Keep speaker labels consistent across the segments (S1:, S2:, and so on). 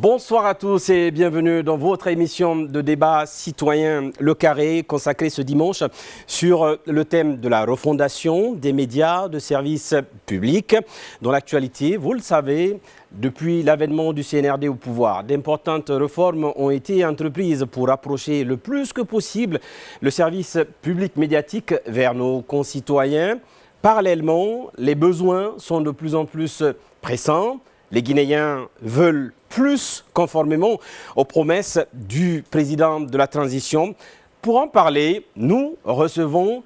S1: Bonsoir à tous et bienvenue dans votre émission de débat citoyen Le Carré, consacrée ce dimanche sur le thème de la refondation des médias de services publics. Dans l'actualité, vous le savez, depuis l'avènement du CNRD au pouvoir, d'importantes réformes ont été entreprises pour rapprocher le plus que possible le service public médiatique vers nos concitoyens. Parallèlement, les besoins sont de plus en plus pressants. Les Guinéens veulent plus conformément aux promesses du président de la transition. Pour en parler, nous recevons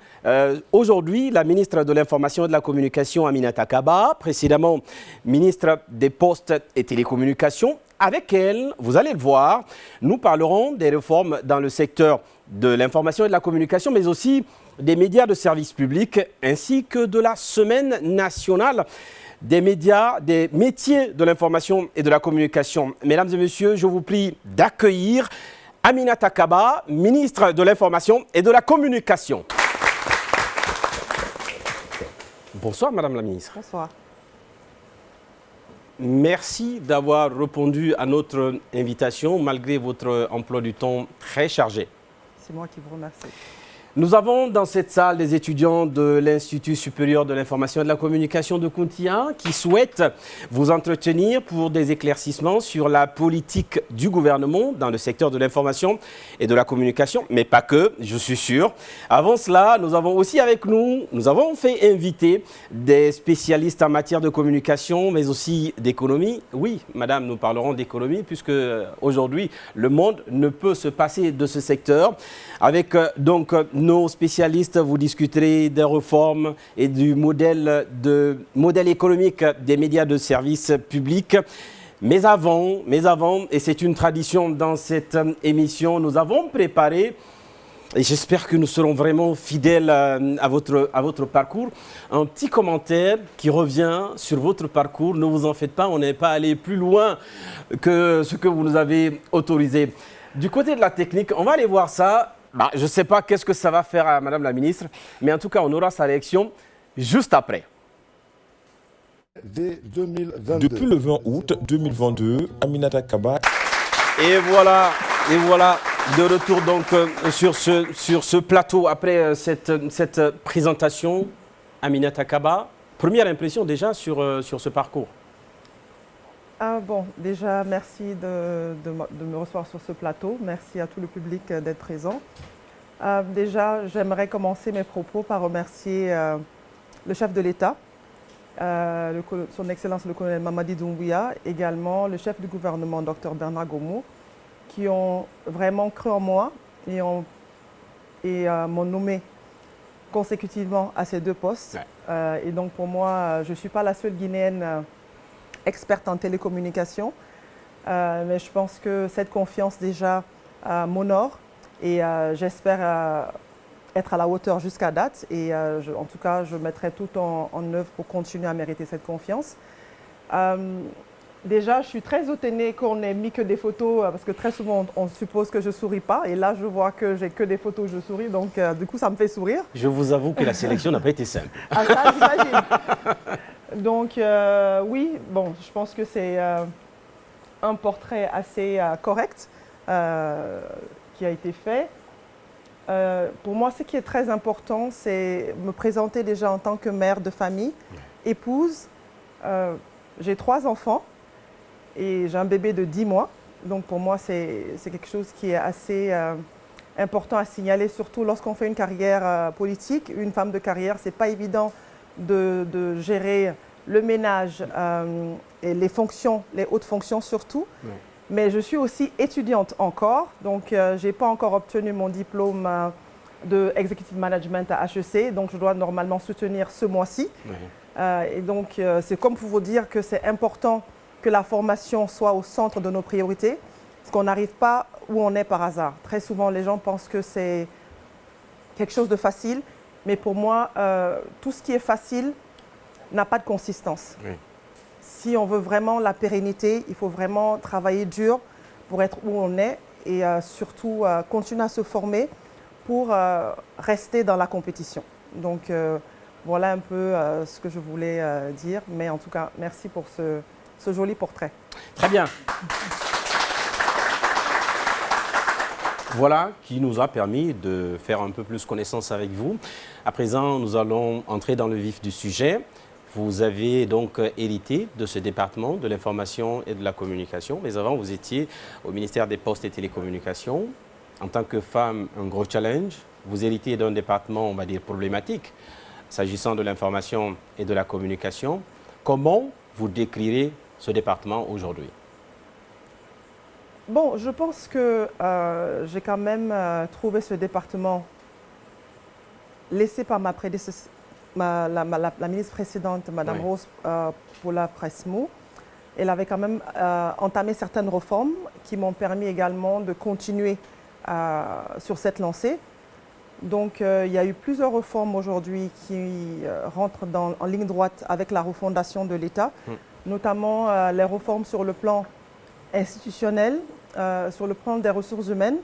S1: aujourd'hui la ministre de l'Information et de la Communication, Aminata Kaba, précédemment ministre des Postes et Télécommunications. Avec elle, vous allez le voir, nous parlerons des réformes dans le secteur de l'information et de la communication, mais aussi des médias de service public, ainsi que de la semaine nationale des médias, des métiers de l'information et de la communication. Mesdames et messieurs, je vous prie d'accueillir Aminata Kaba, ministre de l'Information et de la Communication. Bonsoir, Madame la ministre.
S2: Bonsoir.
S1: Merci d'avoir répondu à notre invitation, malgré votre emploi du temps très chargé.
S2: C'est moi qui vous remercie.
S1: Nous avons dans cette salle des étudiants de l'Institut supérieur de l'information et de la communication de Kountia qui souhaitent vous entretenir pour des éclaircissements sur la politique du gouvernement dans le secteur de l'information et de la communication, mais pas que, je suis sûr. Avant cela, nous avons aussi avec nous, nous avons fait inviter des spécialistes en matière de communication, mais aussi d'économie. Oui, madame, nous parlerons d'économie puisque aujourd'hui, le monde ne peut se passer de ce secteur. Avec donc nos spécialistes, vous discuterez des réformes et du modèle économique des médias de service public. Mais avant, et c'est une tradition dans cette émission, nous avons préparé, et j'espère que nous serons vraiment fidèles à votre parcours, un petit commentaire qui revient sur votre parcours. Ne vous en faites pas, on n'est pas allé plus loin que ce que vous nous avez autorisé. Du côté de la technique, on va aller voir ça. Je ne sais pas qu'est-ce que ça va faire à Madame la ministre, mais en tout cas, on aura sa réaction juste après.
S3: Depuis le 20 août 2022, Aminata Kaba.
S1: Et voilà, de retour donc sur ce plateau après cette présentation. Aminata Kaba, première impression déjà sur ce parcours.
S2: Déjà, merci de me recevoir sur ce plateau. Merci à tout le public d'être présent. Déjà, j'aimerais commencer mes propos par remercier le chef de l'État, son Excellence le colonel Mamadi Doumbouya, également le chef du gouvernement, Dr Bernard Gomo, qui ont vraiment cru en moi et m'ont nommé consécutivement à ces deux postes. Ouais. Et donc pour moi, je ne suis pas la seule Guinéenne experte en télécommunication, mais je pense que cette confiance déjà m'honore et j'espère être à la hauteur jusqu'à date et en tout cas je mettrai tout en œuvre pour continuer à mériter cette confiance. Déjà je suis très étonnée qu'on n'ait mis que des photos parce que très souvent on suppose que je ne souris pas et là je vois que j'ai que des photos où je souris donc du coup ça me fait sourire.
S1: Je vous avoue que la sélection n'a pas été simple.
S2: Ah ça j'imagine. Donc oui, je pense que c'est un portrait assez correct qui a été fait. Pour moi, ce qui est très important, c'est me présenter déjà en tant que mère de famille, épouse. J'ai 3 enfants et j'ai un bébé de 10 mois. Donc pour moi, c'est quelque chose qui est assez important à signaler, surtout lorsqu'on fait une carrière politique. Une femme de carrière, ce n'est pas évident de gérer le ménage et les fonctions, les hautes fonctions surtout. Oui. Mais je suis aussi étudiante encore, donc je n'ai pas encore obtenu mon diplôme de Executive Management à HEC, donc je dois normalement soutenir ce mois-ci. Oui. Et donc c'est comme pour vous dire que c'est important que la formation soit au centre de nos priorités, parce qu'on n'arrive pas où on est par hasard. Très souvent, les gens pensent que c'est quelque chose de facile, mais pour moi, tout ce qui est facile n'a pas de consistance. Oui. Si on veut vraiment la pérennité, il faut vraiment travailler dur pour être où on est et surtout continuer à se former pour rester dans la compétition. Donc voilà un peu ce que je voulais dire, mais en tout cas, merci pour ce joli portrait.
S1: Très bien. Voilà qui nous a permis de faire un peu plus connaissance avec vous. À présent, nous allons entrer dans le vif du sujet. Vous avez donc hérité de ce département de l'information et de la communication. Mais avant, vous étiez au ministère des Postes et Télécommunications. En tant que femme, un gros challenge. Vous héritez d'un département, on va dire, problématique, s'agissant de l'information et de la communication. Comment vous décrirez ce département aujourd'hui?
S2: Bon, je pense que j'ai quand même trouvé ce département laissé par ma prédécesseur, la ministre précédente, Mme Rose Paula-Presmou. Elle avait quand même entamé certaines réformes qui m'ont permis également de continuer sur cette lancée. Donc, il y a eu plusieurs réformes aujourd'hui qui rentrent en ligne droite avec la refondation de l'État, notamment les réformes sur le plan institutionnel, sur le plan des ressources humaines,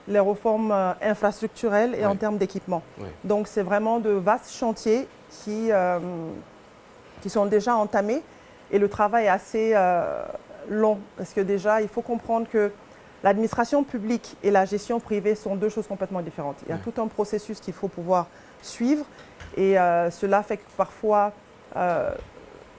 S2: les réformes infrastructurelles et en termes d'équipement. Donc, c'est vraiment de vastes chantiers qui sont déjà entamés et le travail est assez long parce que déjà, il faut comprendre que l'administration publique et la gestion privée sont deux choses complètement différentes. Il y a tout un processus qu'il faut pouvoir suivre et cela fait que parfois,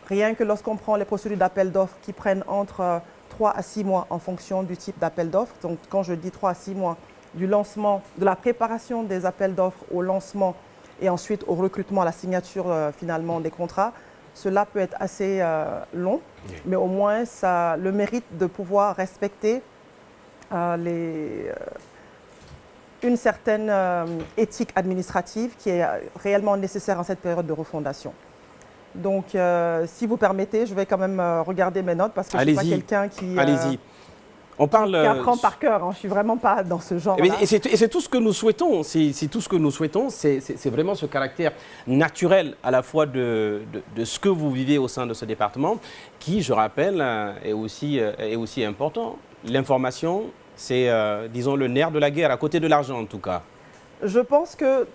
S2: rien que lorsqu'on prend les procédures d'appel d'offres qui prennent entre 3 à 6 mois en fonction du type d'appel d'offres. Donc, quand je dis 3 à 6 mois, du lancement, de la préparation des appels d'offres au lancement et ensuite au recrutement, à la signature finalement des contrats, cela peut être assez long, mais au moins ça a le mérite de pouvoir respecter une certaine éthique administrative qui est réellement nécessaire en cette période de refondation. Donc, si vous permettez, je vais quand même regarder mes notes parce que je ne suis pas quelqu'un qui apprend par cœur. Hein. Je ne suis vraiment pas dans ce genre-là.
S1: Et c'est tout ce que nous souhaitons. C'est tout ce que nous souhaitons. C'est vraiment ce caractère naturel à la fois de ce que vous vivez au sein de ce département qui, je rappelle, est aussi important. L'information, c'est, disons, le nerf de la guerre, à côté de l'argent en tout cas.
S2: Je pense que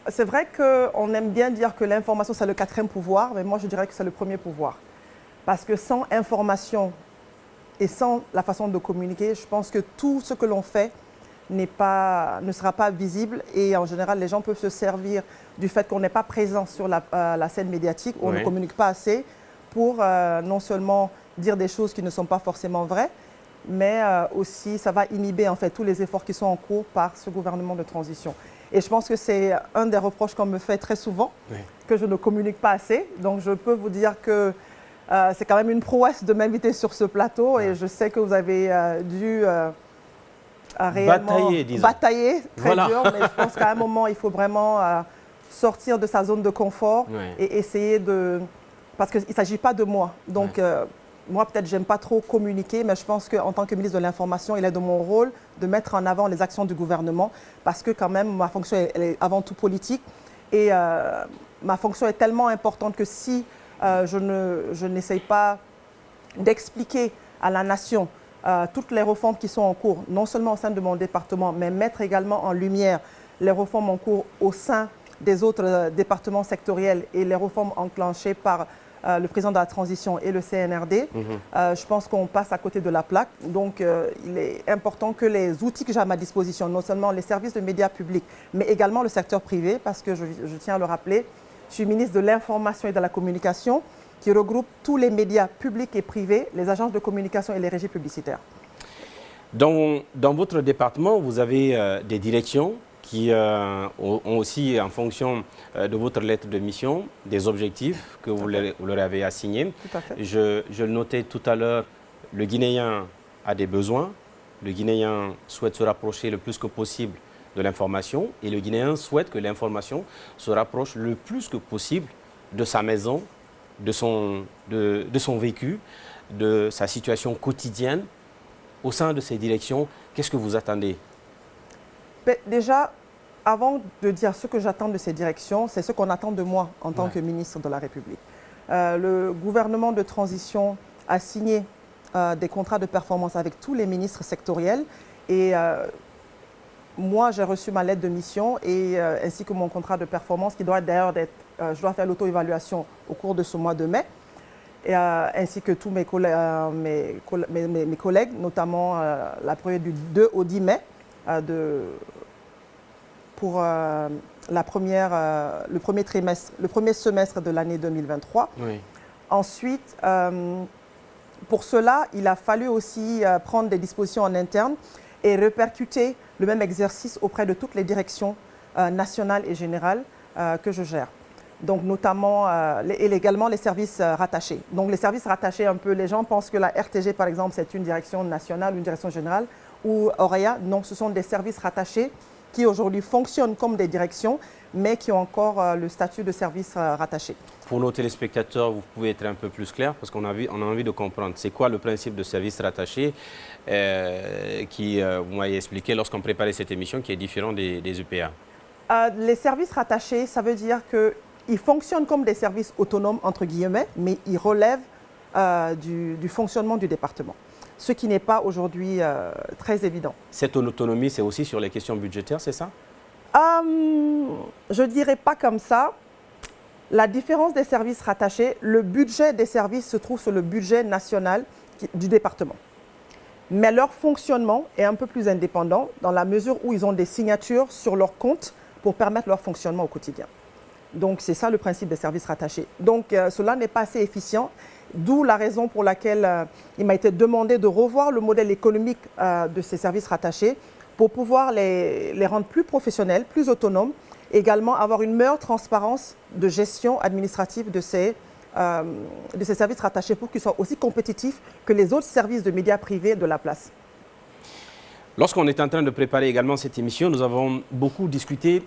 S2: c'est vrai qu'on aime bien dire que l'information, c'est le 4e pouvoir, mais moi, je dirais que c'est le premier pouvoir. Parce que sans information et sans la façon de communiquer, je pense que tout ce que l'on fait ne sera pas visible. Et en général, les gens peuvent se servir du fait qu'on n'est pas présent sur la scène médiatique, où on ne communique pas assez, pour non seulement dire des choses qui ne sont pas forcément vraies, mais aussi ça va inhiber en fait tous les efforts qui sont en cours par ce gouvernement de transition. Et je pense que c'est un des reproches qu'on me fait très souvent, que je ne communique pas assez. Donc je peux vous dire que c'est quand même une prouesse de m'inviter sur ce plateau et je sais que vous avez dû réellement batailler très dur, mais je pense qu'à un moment, il faut vraiment sortir de sa zone de confort et essayer de... Parce qu'il ne s'agit pas de moi. Donc, moi, peut-être, j'aime pas trop communiquer, mais je pense qu'en tant que ministre de l'Information, il est de mon rôle de mettre en avant les actions du gouvernement parce que quand même, ma fonction, elle est avant tout politique. Et ma fonction est tellement importante que si je n'essaye pas d'expliquer à la nation toutes les réformes qui sont en cours, non seulement au sein de mon département, mais mettre également en lumière les réformes en cours au sein des autres départements sectoriels et les réformes enclenchées par le président de la transition et le CNRD, je pense qu'on passe à côté de la plaque. Donc, il est important que les outils que j'ai à ma disposition, non seulement les services de médias publics, mais également le secteur privé, parce que je tiens à le rappeler, je suis ministre de l'Information et de la Communication, qui regroupe tous les médias publics et privés, les agences de communication et les régies publicitaires.
S1: Dans votre département, vous avez des directions qui ont aussi, en fonction de votre lettre de mission, des objectifs que vous leur avez assignés.
S2: Tout à fait.
S1: Je le notais tout à l'heure, le Guinéen a des besoins, le Guinéen souhaite se rapprocher le plus que possible de l'information et le Guinéen souhaite que l'information se rapproche le plus que possible de sa maison, de son vécu, de sa situation quotidienne. Au sein de ces directions, qu'est-ce que vous attendez?
S2: Déjà, avant de dire ce que j'attends de ces directions, c'est ce qu'on attend de moi en tant que ministre de la République. Le gouvernement de transition a signé des contrats de performance avec tous les ministres sectoriels et moi, j'ai reçu ma lettre de mission ainsi que mon contrat de performance qui doit d'ailleurs être, je dois faire l'auto-évaluation au cours de ce mois de mai, ainsi que tous mes collègues, notamment la période du 2 au 10 mai. pour le premier semestre de l'année 2023.
S1: Oui.
S2: Ensuite, pour cela, il a fallu aussi prendre des dispositions en interne et répercuter le même exercice auprès de toutes les directions nationales et générales que je gère. Donc notamment et également les services rattachés. Donc les services rattachés, un peu, les gens pensent que la RTG par exemple c'est une direction nationale, une direction générale, ou Auréa, non, ce sont des services rattachés qui aujourd'hui fonctionnent comme des directions, mais qui ont encore le statut de service rattaché.
S1: Pour nos téléspectateurs, vous pouvez être un peu plus clair parce qu'on a envie de comprendre. C'est quoi le principe de service rattaché qui, vous m'avez expliqué lorsqu'on préparait cette émission, qui est différent des EPA?
S2: Les services rattachés, ça veut dire qu'ils fonctionnent comme des services autonomes, entre guillemets, mais ils relèvent du fonctionnement du département. Ce qui n'est pas aujourd'hui très évident. Cette
S1: autonomie, c'est aussi sur les questions budgétaires, c'est ça?
S2: Je ne dirais pas comme ça. La différence des services rattachés, le budget des services se trouve sur le budget national du département. Mais leur fonctionnement est un peu plus indépendant dans la mesure où ils ont des signatures sur leur compte pour permettre leur fonctionnement au quotidien. Donc c'est ça le principe des services rattachés. Donc cela n'est pas assez efficient, d'où la raison pour laquelle il m'a été demandé de revoir le modèle économique de ces services rattachés pour pouvoir les rendre plus professionnels, plus autonomes, également avoir une meilleure transparence de gestion administrative de ces services rattachés pour qu'ils soient aussi compétitifs que les autres services de médias privés de la place.
S1: Lorsqu'on est en train de préparer également cette émission, nous avons beaucoup discuté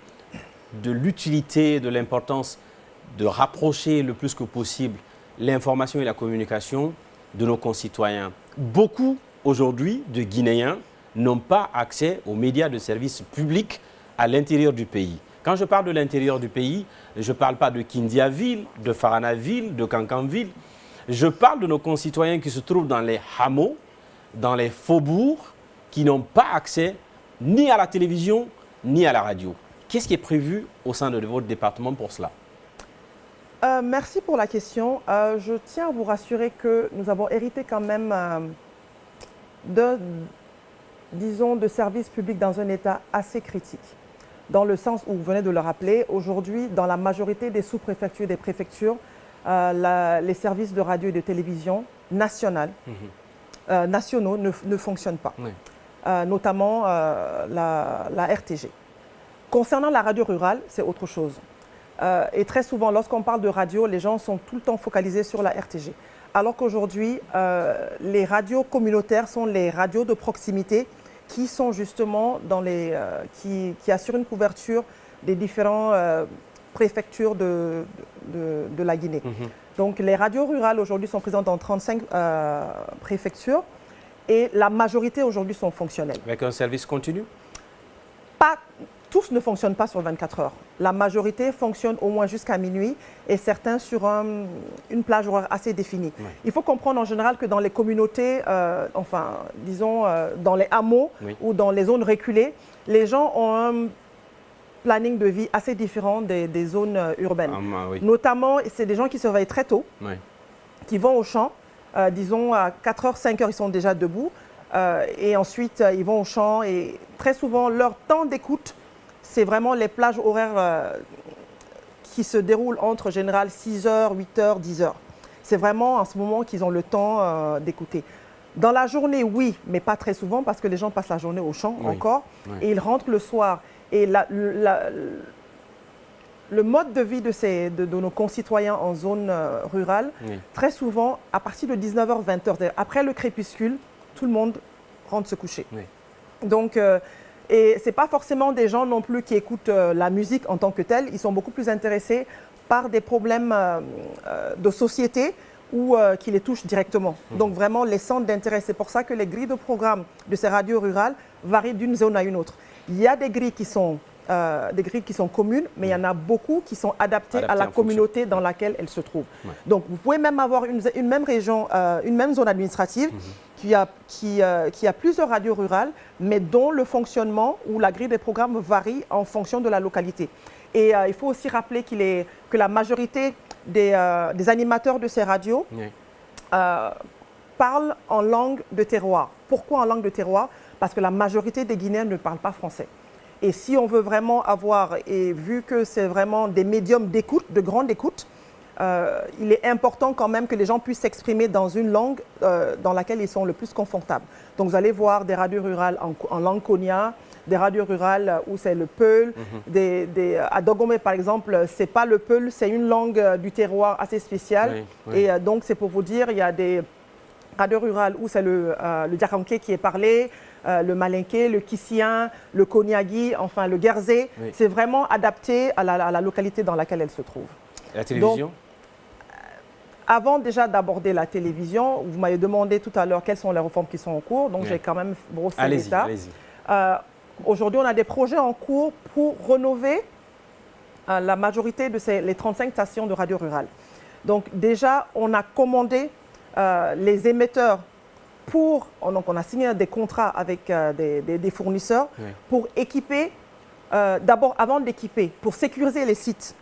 S1: de l'utilité, de l'importance de rapprocher le plus que possible l'information et la communication de nos concitoyens. Beaucoup aujourd'hui de Guinéens n'ont pas accès aux médias de service public à l'intérieur du pays. Quand je parle de l'intérieur du pays, je ne parle pas de Kindiaville, de Faranaville, de Kankanville. Je parle de nos concitoyens qui se trouvent dans les hameaux, dans les faubourgs, qui n'ont pas accès ni à la télévision, ni à la radio. Qu'est-ce qui est prévu au sein de votre département pour cela?
S2: Merci pour la question. Je tiens à vous rassurer que nous avons hérité quand même de services publics dans un état assez critique. Dans le sens où vous venez de le rappeler, aujourd'hui, dans la majorité des sous-préfectures et des préfectures, les services de radio et de télévision nationaux ne fonctionnent pas, notamment la RTG. Concernant la radio rurale, c'est autre chose. Et très souvent, lorsqu'on parle de radio, les gens sont tout le temps focalisés sur la RTG. Alors qu'aujourd'hui, les radios communautaires sont les radios de proximité qui sont justement qui assurent une couverture des différentes préfectures de la Guinée. Donc les radios rurales aujourd'hui sont présentes dans 35 préfectures et la majorité aujourd'hui sont fonctionnelles.
S1: Avec un service continu?
S2: Tous ne fonctionnent pas sur 24 heures. La majorité fonctionne au moins jusqu'à minuit et certains sur une plage horaire assez définie. Oui. Il faut comprendre en général que dans les communautés, dans les hameaux ou dans les zones reculées, les gens ont un planning de vie assez différent des zones urbaines. Notamment, c'est des gens qui se réveillent très tôt, qui vont au champ, à 4 heures, 5 heures, ils sont déjà debout. Et ensuite, ils vont au champ et très souvent, leur temps d'écoute, c'est vraiment les plages horaires qui se déroulent entre en général 6 heures, 8 heures, 10 heures. C'est vraiment en ce moment qu'ils ont le temps d'écouter. Dans la journée, oui, mais pas très souvent parce que les gens passent la journée au champ encore et ils rentrent le soir. Et le mode de vie de nos concitoyens en zone rurale, très souvent, à partir de 19h, 20h, après le crépuscule, tout le monde rentre se coucher. Donc, et ce n'est pas forcément des gens non plus qui écoutent la musique en tant que telle. Ils sont beaucoup plus intéressés par des problèmes de société ou qui les touchent directement. Donc vraiment les centres d'intérêt. C'est pour ça que les grilles de programme de ces radios rurales varient d'une zone à une autre. Il y a des grilles qui sont communes, mais il y en a beaucoup qui sont adaptées à la communauté dans laquelle elles se trouvent. Donc vous pouvez même avoir une même région, une même zone administrative qui a plusieurs radios rurales, mais dont le fonctionnement ou la grille des programmes varie en fonction de la localité. Et il faut aussi rappeler que la majorité des animateurs de ces radios parlent en langue de terroir. Pourquoi en langue de terroir? parce que la majorité des Guinéens ne parlent pas français. Et si on veut vraiment avoir, et vu que c'est vraiment des médiums d'écoute, de grande écoute, il est important quand même que les gens puissent s'exprimer dans une langue dans laquelle ils sont le plus confortables. Donc vous allez voir des radios rurales en langue konya, des radios rurales où c'est le peul. À Dogomé, par exemple, ce n'est pas le peul, c'est une langue du terroir assez spéciale.
S1: Oui, oui.
S2: Et donc, c'est pour vous dire, il y a des radios rurales où c'est le diakanké qui est parlé, le malinké, le kissien, le konyagi, enfin le guerzé.
S1: Oui.
S2: C'est vraiment adapté à la localité dans laquelle elle se trouve.
S1: Et la télévision?
S2: Donc, avant déjà d'aborder la télévision, vous m'avez demandé tout à l'heure quelles sont les réformes qui sont en cours. Donc,
S1: Oui.
S2: j'ai quand même brossé
S1: Allez-y,
S2: l'état.
S1: allez-y.
S2: Aujourd'hui, on a des projets en cours pour rénover la majorité de les 35 stations de radio rurale. Donc déjà, on a commandé les émetteurs donc on a signé des contrats avec des fournisseurs pour équiper, d'abord avant d'équiper, pour sécuriser les sites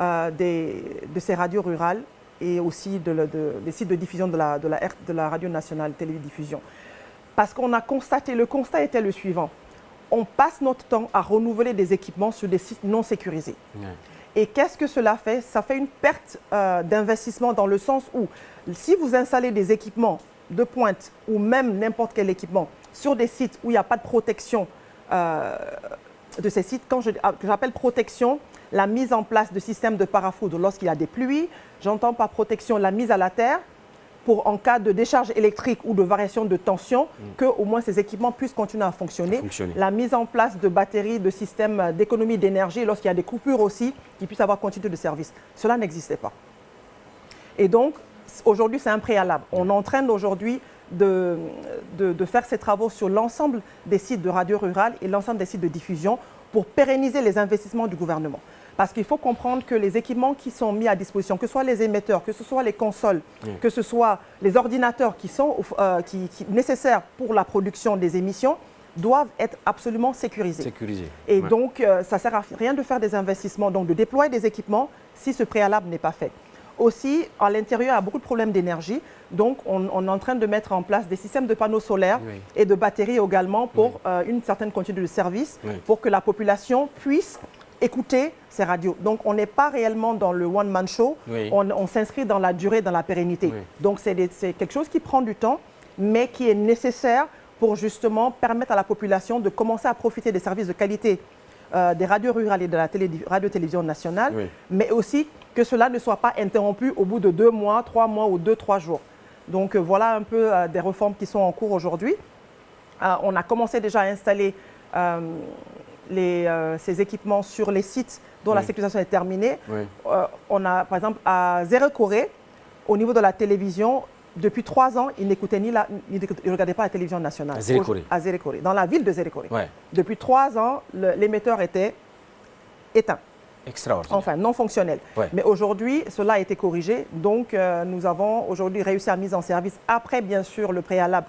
S2: de ces radios rurales et aussi les sites de diffusion de la radio nationale télédiffusion. Parce qu'on a constaté, le constat était le suivant. On passe notre temps à renouveler des équipements sur des sites non sécurisés. Et qu'est-ce que cela fait? Ça fait une perte d'investissement dans le sens où, si vous installez des équipements de pointe ou même n'importe quel équipement sur des sites où il n'y a pas de protection de ces sites, quand j'appelle protection, la mise en place de systèmes de parafoudre lorsqu'il y a des pluies, j'entends par protection la mise à la terre, pour en cas de décharge électrique ou de variation de tension, que au moins ces équipements puissent continuer à fonctionner. La mise en place de batteries, de systèmes d'économie d'énergie, lorsqu'il y a des coupures aussi, qu'ils puissent avoir continuité de service. Cela n'existait pas. Et donc, aujourd'hui, c'est un préalable. On est en train aujourd'hui de faire ces travaux sur l'ensemble des sites de radio rurale et l'ensemble des sites de diffusion pour pérenniser les investissements du gouvernement. Parce qu'il faut comprendre que les équipements qui sont mis à disposition, que ce soit les émetteurs, que ce soit les consoles, que ce soit les ordinateurs qui sont nécessaires pour la production des émissions, doivent être absolument sécurisés. Et donc, ça ne sert à rien de faire des investissements, donc de déployer des équipements si ce préalable n'est pas fait. Aussi, à l'intérieur, il y a beaucoup de problèmes d'énergie. Donc, on est en train de mettre en place des systèmes de panneaux solaires et de batteries également pour une certaine continuité de service, pour que la population puisse écouter ces radios. Donc, on n'est pas réellement dans le one-man show, on s'inscrit dans la durée, dans la pérennité. Donc, c'est quelque chose qui prend du temps, mais qui est nécessaire pour justement permettre à la population de commencer à profiter des services de qualité des radios rurales et de la radio-télévision nationale, mais aussi que cela ne soit pas interrompu au bout de 2 mois, 3 mois ou 2-3 jours. Donc, voilà un peu des réformes qui sont en cours aujourd'hui. On a commencé déjà à installer ces équipements sur les sites dont la sécurisation est terminée. On a, par exemple, à Zérekoré, au niveau de la télévision, depuis 3 ans, ils n'écoutaient ils ne regardaient pas la télévision nationale. À Zérekoré, dans la ville de Zérekoré. Depuis 3 ans, l'émetteur était éteint.
S1: Extraordinaire.
S2: Enfin, non fonctionnel. Mais aujourd'hui, cela a été corrigé. Donc, nous avons aujourd'hui réussi à mise en service, après, bien sûr, le préalable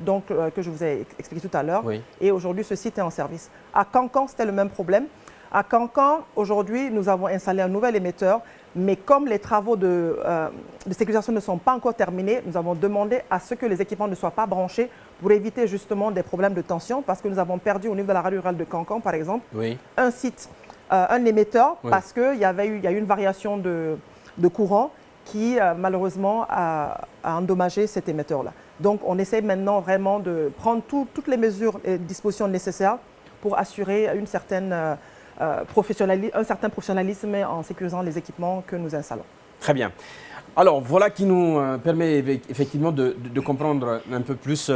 S2: donc, que je vous ai expliqué tout à l'heure. Et aujourd'hui, ce site est en service. À Cancan, c'était le même problème. À Cancan, aujourd'hui, nous avons installé un nouvel émetteur. Mais comme les travaux de sécurisation ne sont pas encore terminés, nous avons demandé à ce que les équipements ne soient pas branchés pour éviter justement des problèmes de tension. Parce que nous avons perdu au niveau de la radio rurale de Cancan, par exemple, un site, un émetteur, parce qu'il y a eu une variation de courant qui, malheureusement, a endommagé cet émetteur-là. Donc, on essaie maintenant vraiment de prendre toutes les mesures et dispositions nécessaires pour assurer un certain professionnalisme en sécurisant les équipements que nous installons.
S1: Très bien. Alors, voilà qui nous permet effectivement de comprendre un peu plus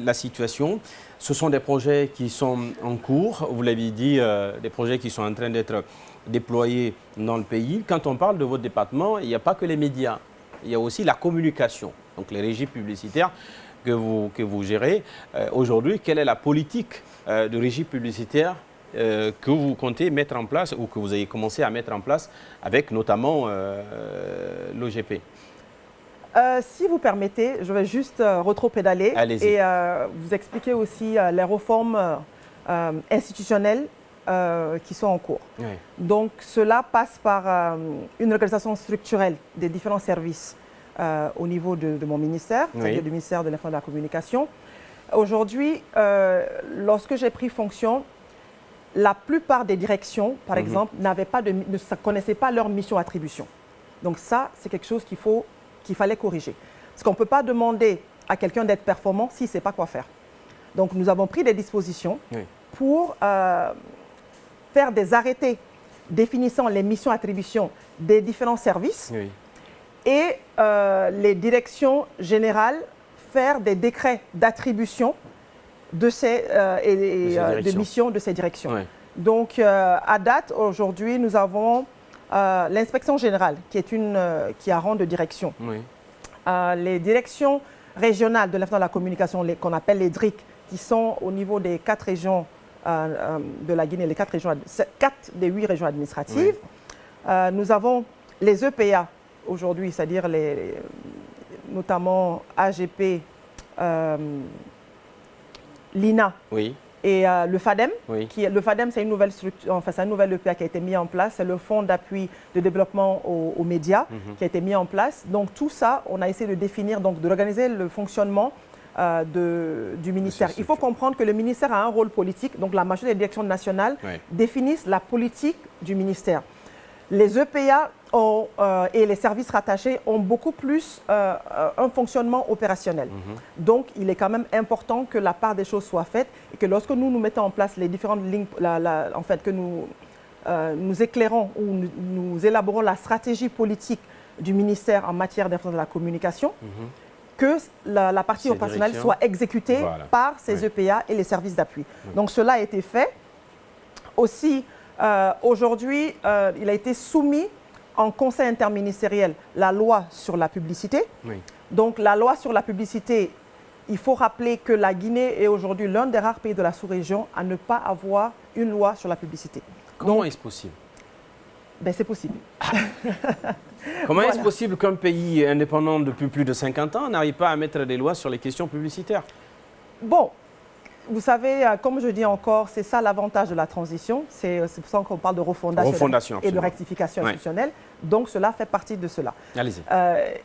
S1: la situation. Ce sont des projets qui sont en cours, vous l'avez dit, des projets qui sont en train d'être déployés dans le pays. Quand on parle de votre département, il n'y a pas que les médias, il y a aussi la communication, donc les régies publicitaires que vous gérez. Aujourd'hui, quelle est la politique de régie publicitaire que vous comptez mettre en place ou que vous avez commencé à mettre en place avec notamment l'OGP?
S2: Si vous permettez, je vais juste rétro-pédaler et vous expliquer aussi les réformes institutionnelles qui sont en cours. Donc, cela passe par une organisation structurelle des différents services au niveau de mon ministère, c'est-à-dire du ministère de l'Information et de la Communication. Aujourd'hui, lorsque j'ai pris fonction, la plupart des directions, par exemple, ne connaissaient pas leur mission-attribution. Donc ça, c'est quelque chose qu'il fallait corriger. Parce qu'on ne peut pas demander à quelqu'un d'être performant s'il ne sait pas quoi faire. Donc nous avons pris des dispositions pour faire des arrêtés définissant les missions-attributions des différents services et les directions générales faire des décrets d'attribution de des missions de ces directions. Donc à date, aujourd'hui, nous avons l'inspection générale qui a rang de direction. Les directions régionales de l'information de la communication, qu'on appelle les DRIC, qui sont au niveau des 4 régions de la Guinée, les 4 des 8 régions administratives. Nous avons les EPA aujourd'hui, c'est-à-dire notamment AGP, l'INA et le FADEM. Le FADEM, c'est une nouvelle structure, enfin, c'est un nouvel EPA qui a été mis en place. C'est le Fonds d'appui de développement aux médias qui a été mis en place. Donc tout ça, on a essayé de définir, donc d'organiser le fonctionnement du ministère. Il faut comprendre que le ministère a un rôle politique, donc la majorité des directions nationales définissent la politique du ministère. Les EPA et les services rattachés ont beaucoup plus un fonctionnement opérationnel. Donc, il est quand même important que la part des choses soit faite et que lorsque nous mettons en place les différentes lignes, en fait, que nous éclairons ou nous élaborons la stratégie politique du ministère en matière d'information de la communication, que la partie opérationnelle soit exécutée par ces EPA et les services d'appui. Donc, cela a été fait. Aussi, aujourd'hui, il a été soumis en conseil interministériel la loi sur la publicité. Donc, la loi sur la publicité, il faut rappeler que la Guinée est aujourd'hui l'un des rares pays de la sous-région à ne pas avoir une loi sur la publicité.
S1: Comment est-ce possible?
S2: C'est possible.
S1: Comment est-ce possible qu'un pays indépendant depuis plus de 50 ans n'arrive pas à mettre des lois sur les questions publicitaires?
S2: Bon, vous savez, comme je dis encore, c'est ça l'avantage de la transition. C'est pour ça qu'on parle de refondation et de rectification institutionnelle. Donc, cela fait partie de cela.
S1: Allez-y.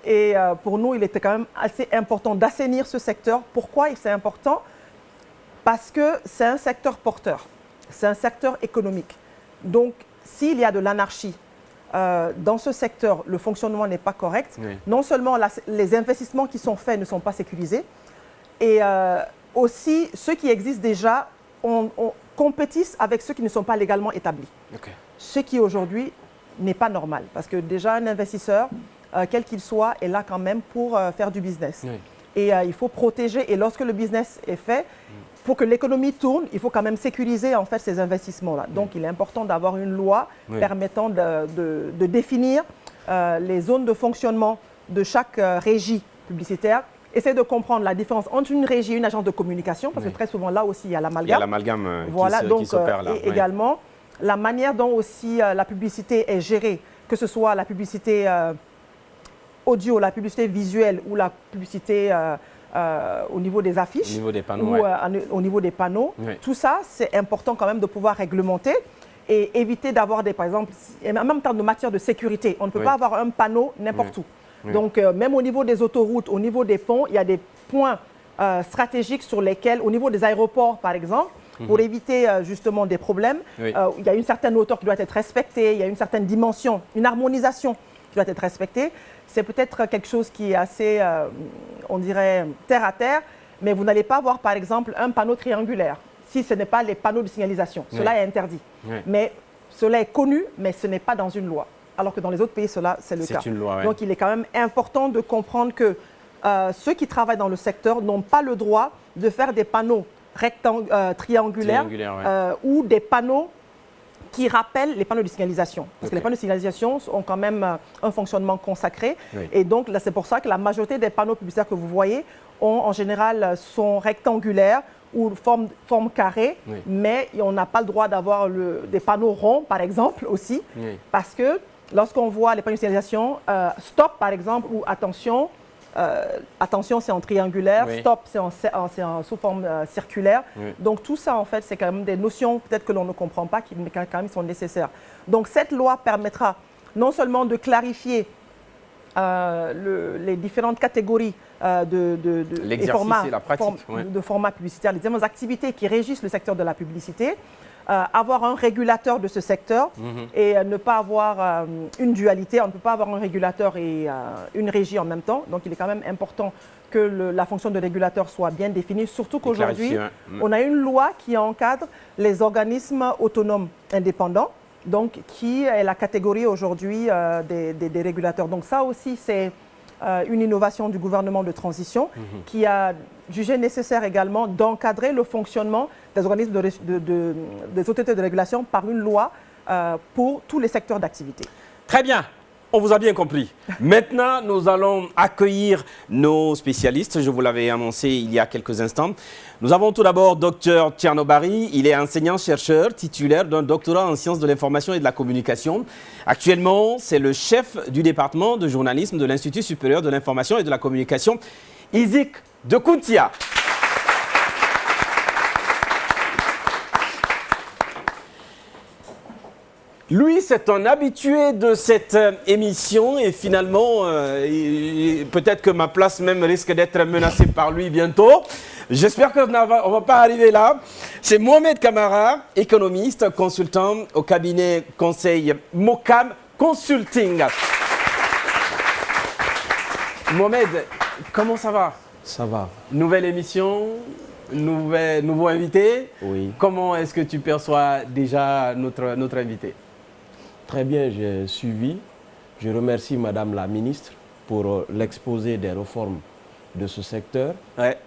S2: Et pour nous, il était quand même assez important d'assainir ce secteur. Pourquoi c'est important? Parce que c'est un secteur porteur. C'est un secteur économique. Donc, s'il y a de l'anarchie dans ce secteur, le fonctionnement n'est pas correct. Non seulement les investissements qui sont faits ne sont pas sécurisés, et aussi ceux qui existent déjà compétissent avec ceux qui ne sont pas légalement établis. Ce qui aujourd'hui n'est pas normal, parce que déjà un investisseur, quel qu'il soit, est là quand même pour faire du business. Et il faut protéger, et lorsque le business est fait, pour que l'économie tourne, il faut quand même sécuriser en fait ces investissements-là. Donc il est important d'avoir une loi permettant de définir les zones de fonctionnement de chaque régie publicitaire. Essayer de comprendre la différence entre une régie et une agence de communication, parce que très souvent là aussi il y a l'amalgame.
S1: Il y a l'amalgame qui s'opère là.
S2: Et également la manière dont aussi la publicité est gérée, que ce soit la publicité audio, la publicité visuelle ou la publicité au niveau des affiches,
S1: au niveau des panneaux,
S2: ou au niveau des panneaux. Tout ça, c'est important quand même de pouvoir réglementer et éviter d'avoir par exemple, en même temps de matière de sécurité, on ne peut pas avoir un panneau n'importe où. Donc, même au niveau des autoroutes, au niveau des ponts, il y a des points stratégiques sur lesquels, au niveau des aéroports par exemple, pour éviter justement des problèmes, il y a une certaine hauteur qui doit être respectée, il y a une certaine dimension, une harmonisation qui doit être respectée. C'est peut-être quelque chose qui est assez, on dirait, terre à terre, mais vous n'allez pas avoir par exemple un panneau triangulaire si ce n'est pas les panneaux de signalisation. Cela est interdit. Mais cela est connu, mais ce n'est pas dans une loi. Alors que dans les autres pays, cela, c'est le cas.
S1: Une loi,
S2: Donc, il est quand même important de comprendre que ceux qui travaillent dans le secteur n'ont pas le droit de faire des panneaux triangulaires ou des panneaux qui rappellent les panneaux de signalisation. Parce que les panneaux de signalisation ont quand même un fonctionnement consacré. Et donc, c'est pour ça que la majorité des panneaux publicitaires que vous voyez en général sont rectangulaires ou forme carrée, mais on n'a pas le droit d'avoir des panneaux ronds, par exemple, aussi, parce que lorsqu'on voit les panneaux de signalisation, stop par exemple, ou attention, attention c'est en triangulaire, stop c'est en sous forme circulaire. Donc tout ça en fait c'est quand même des notions peut-être que l'on ne comprend pas, mais quand même sont nécessaires. Donc cette loi permettra non seulement de clarifier les différentes catégories
S1: l'exercice et la pratique,
S2: de formats publicitaires, les différentes activités qui régissent le secteur de la publicité, avoir un régulateur de ce secteur et ne pas avoir une dualité. On ne peut pas avoir un régulateur et une régie en même temps. Donc, il est quand même important que la fonction de régulateur soit bien définie, surtout qu'aujourd'hui, on a une loi qui encadre les organismes autonomes indépendants, donc qui est la catégorie aujourd'hui des régulateurs. Donc ça aussi, c'est une innovation du gouvernement de transition qui a jugé nécessaire également d'encadrer le fonctionnement des organismes des autorités de régulation par une loi pour tous les secteurs d'activité.
S1: Très bien. On vous a bien compris. Maintenant, nous allons accueillir nos spécialistes. Je vous l'avais annoncé il y a quelques instants. Nous avons tout d'abord Dr Tierno Barry. Il est enseignant-chercheur titulaire d'un doctorat en sciences de l'information et de la communication. Actuellement, c'est le chef du département de journalisme de l'Institut supérieur de l'information et de la communication, ISIC de Kountia. Lui, c'est un habitué de cette émission et finalement, peut-être que ma place même risque d'être menacée par lui bientôt. J'espère qu'on ne va pas arriver là. C'est Mohamed Camara, économiste, consultant au cabinet conseil Mocam Consulting. Mohamed, comment ça va?
S4: Ça va.
S1: Nouvelle émission, nouveau invité.
S4: Oui.
S1: Comment est-ce que tu perçois déjà notre invité?
S4: Très bien, j'ai suivi. Je remercie Madame la ministre pour l'exposé des réformes de ce secteur.
S1: Ouais.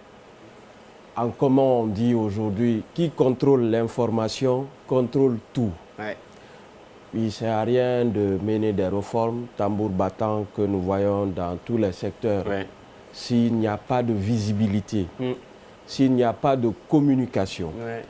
S4: En comment on dit aujourd'hui, qui contrôle l'information contrôle tout.
S1: Ouais.
S4: Il ne sert à rien de mener des réformes tambour battant que nous voyons dans tous les secteurs.
S1: Ouais.
S4: S'il n'y a pas de visibilité, s'il n'y a pas de communication.
S1: Ouais.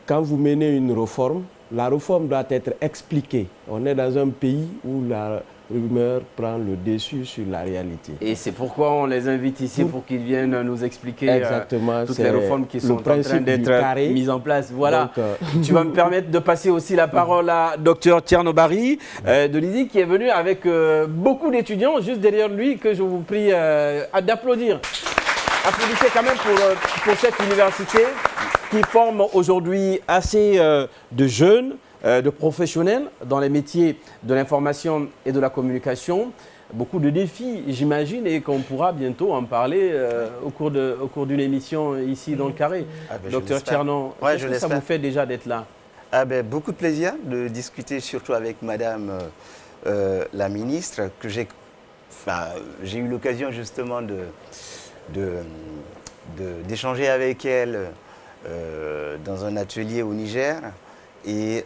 S4: Quand vous menez une réforme, la réforme doit être expliquée. On est dans un pays où la rumeur prend le dessus sur la réalité.
S1: Et c'est pourquoi on les invite ici pour qu'ils viennent nous expliquer toutes les réformes qui sont en train d'être mises en place. Voilà. Donc, tu vas me permettre de passer aussi la parole à Dr Tierno Barry de l'ISIC qui est venu avec beaucoup d'étudiants juste derrière lui que je vous prie d'applaudir. Applaudissez quand même pour cette université qui forme aujourd'hui assez de jeunes, de professionnels dans les métiers de l'information et de la communication. Beaucoup de défis, j'imagine, et qu'on pourra bientôt en parler au cours d'une émission ici dans le Carré. Docteur Tierno, qu'est-ce que ça vous fait déjà d'être là?
S5: Beaucoup de plaisir de discuter, surtout avec Madame la ministre, que j'ai eu l'occasion justement d'échanger avec elle dans un atelier au Niger et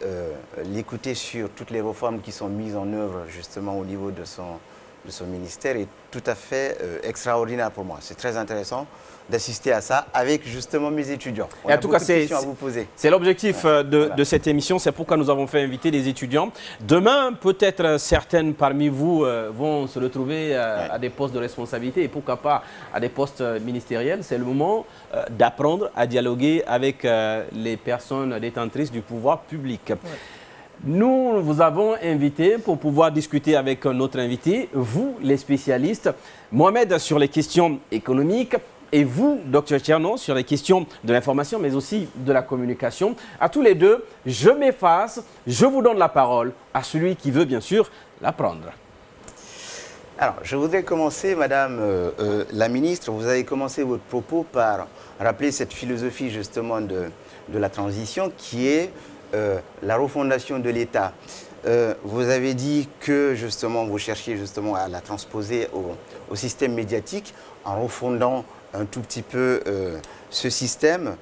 S5: l'écouter sur toutes les réformes qui sont mises en œuvre justement au niveau de son ministère est tout à fait extraordinaire pour moi. C'est très intéressant d'assister à ça avec justement mes étudiants. On a beaucoup de questions à vous poser.
S1: C'est l'objectif de cette émission, c'est pourquoi nous avons fait inviter des étudiants. Demain, peut-être certaines parmi vous vont se retrouver à des postes de responsabilité et pourquoi pas à des postes ministériels. C'est le moment d'apprendre à dialoguer avec les personnes détentrices du pouvoir public. Ouais. Nous vous avons invité pour pouvoir discuter avec notre invité, vous les spécialistes, Mohamed sur les questions économiques et vous, Dr Tierno, sur les questions de l'information mais aussi de la communication. À tous les deux, je m'efface, je vous donne la parole à celui qui veut bien sûr la prendre.
S5: Alors, je voudrais commencer, Madame la ministre, vous avez commencé votre propos par rappeler cette philosophie justement de la transition qui est la refondation de l'État. Vous avez dit que justement vous cherchiez justement à la transposer au système médiatique en refondant un tout petit peu ce système.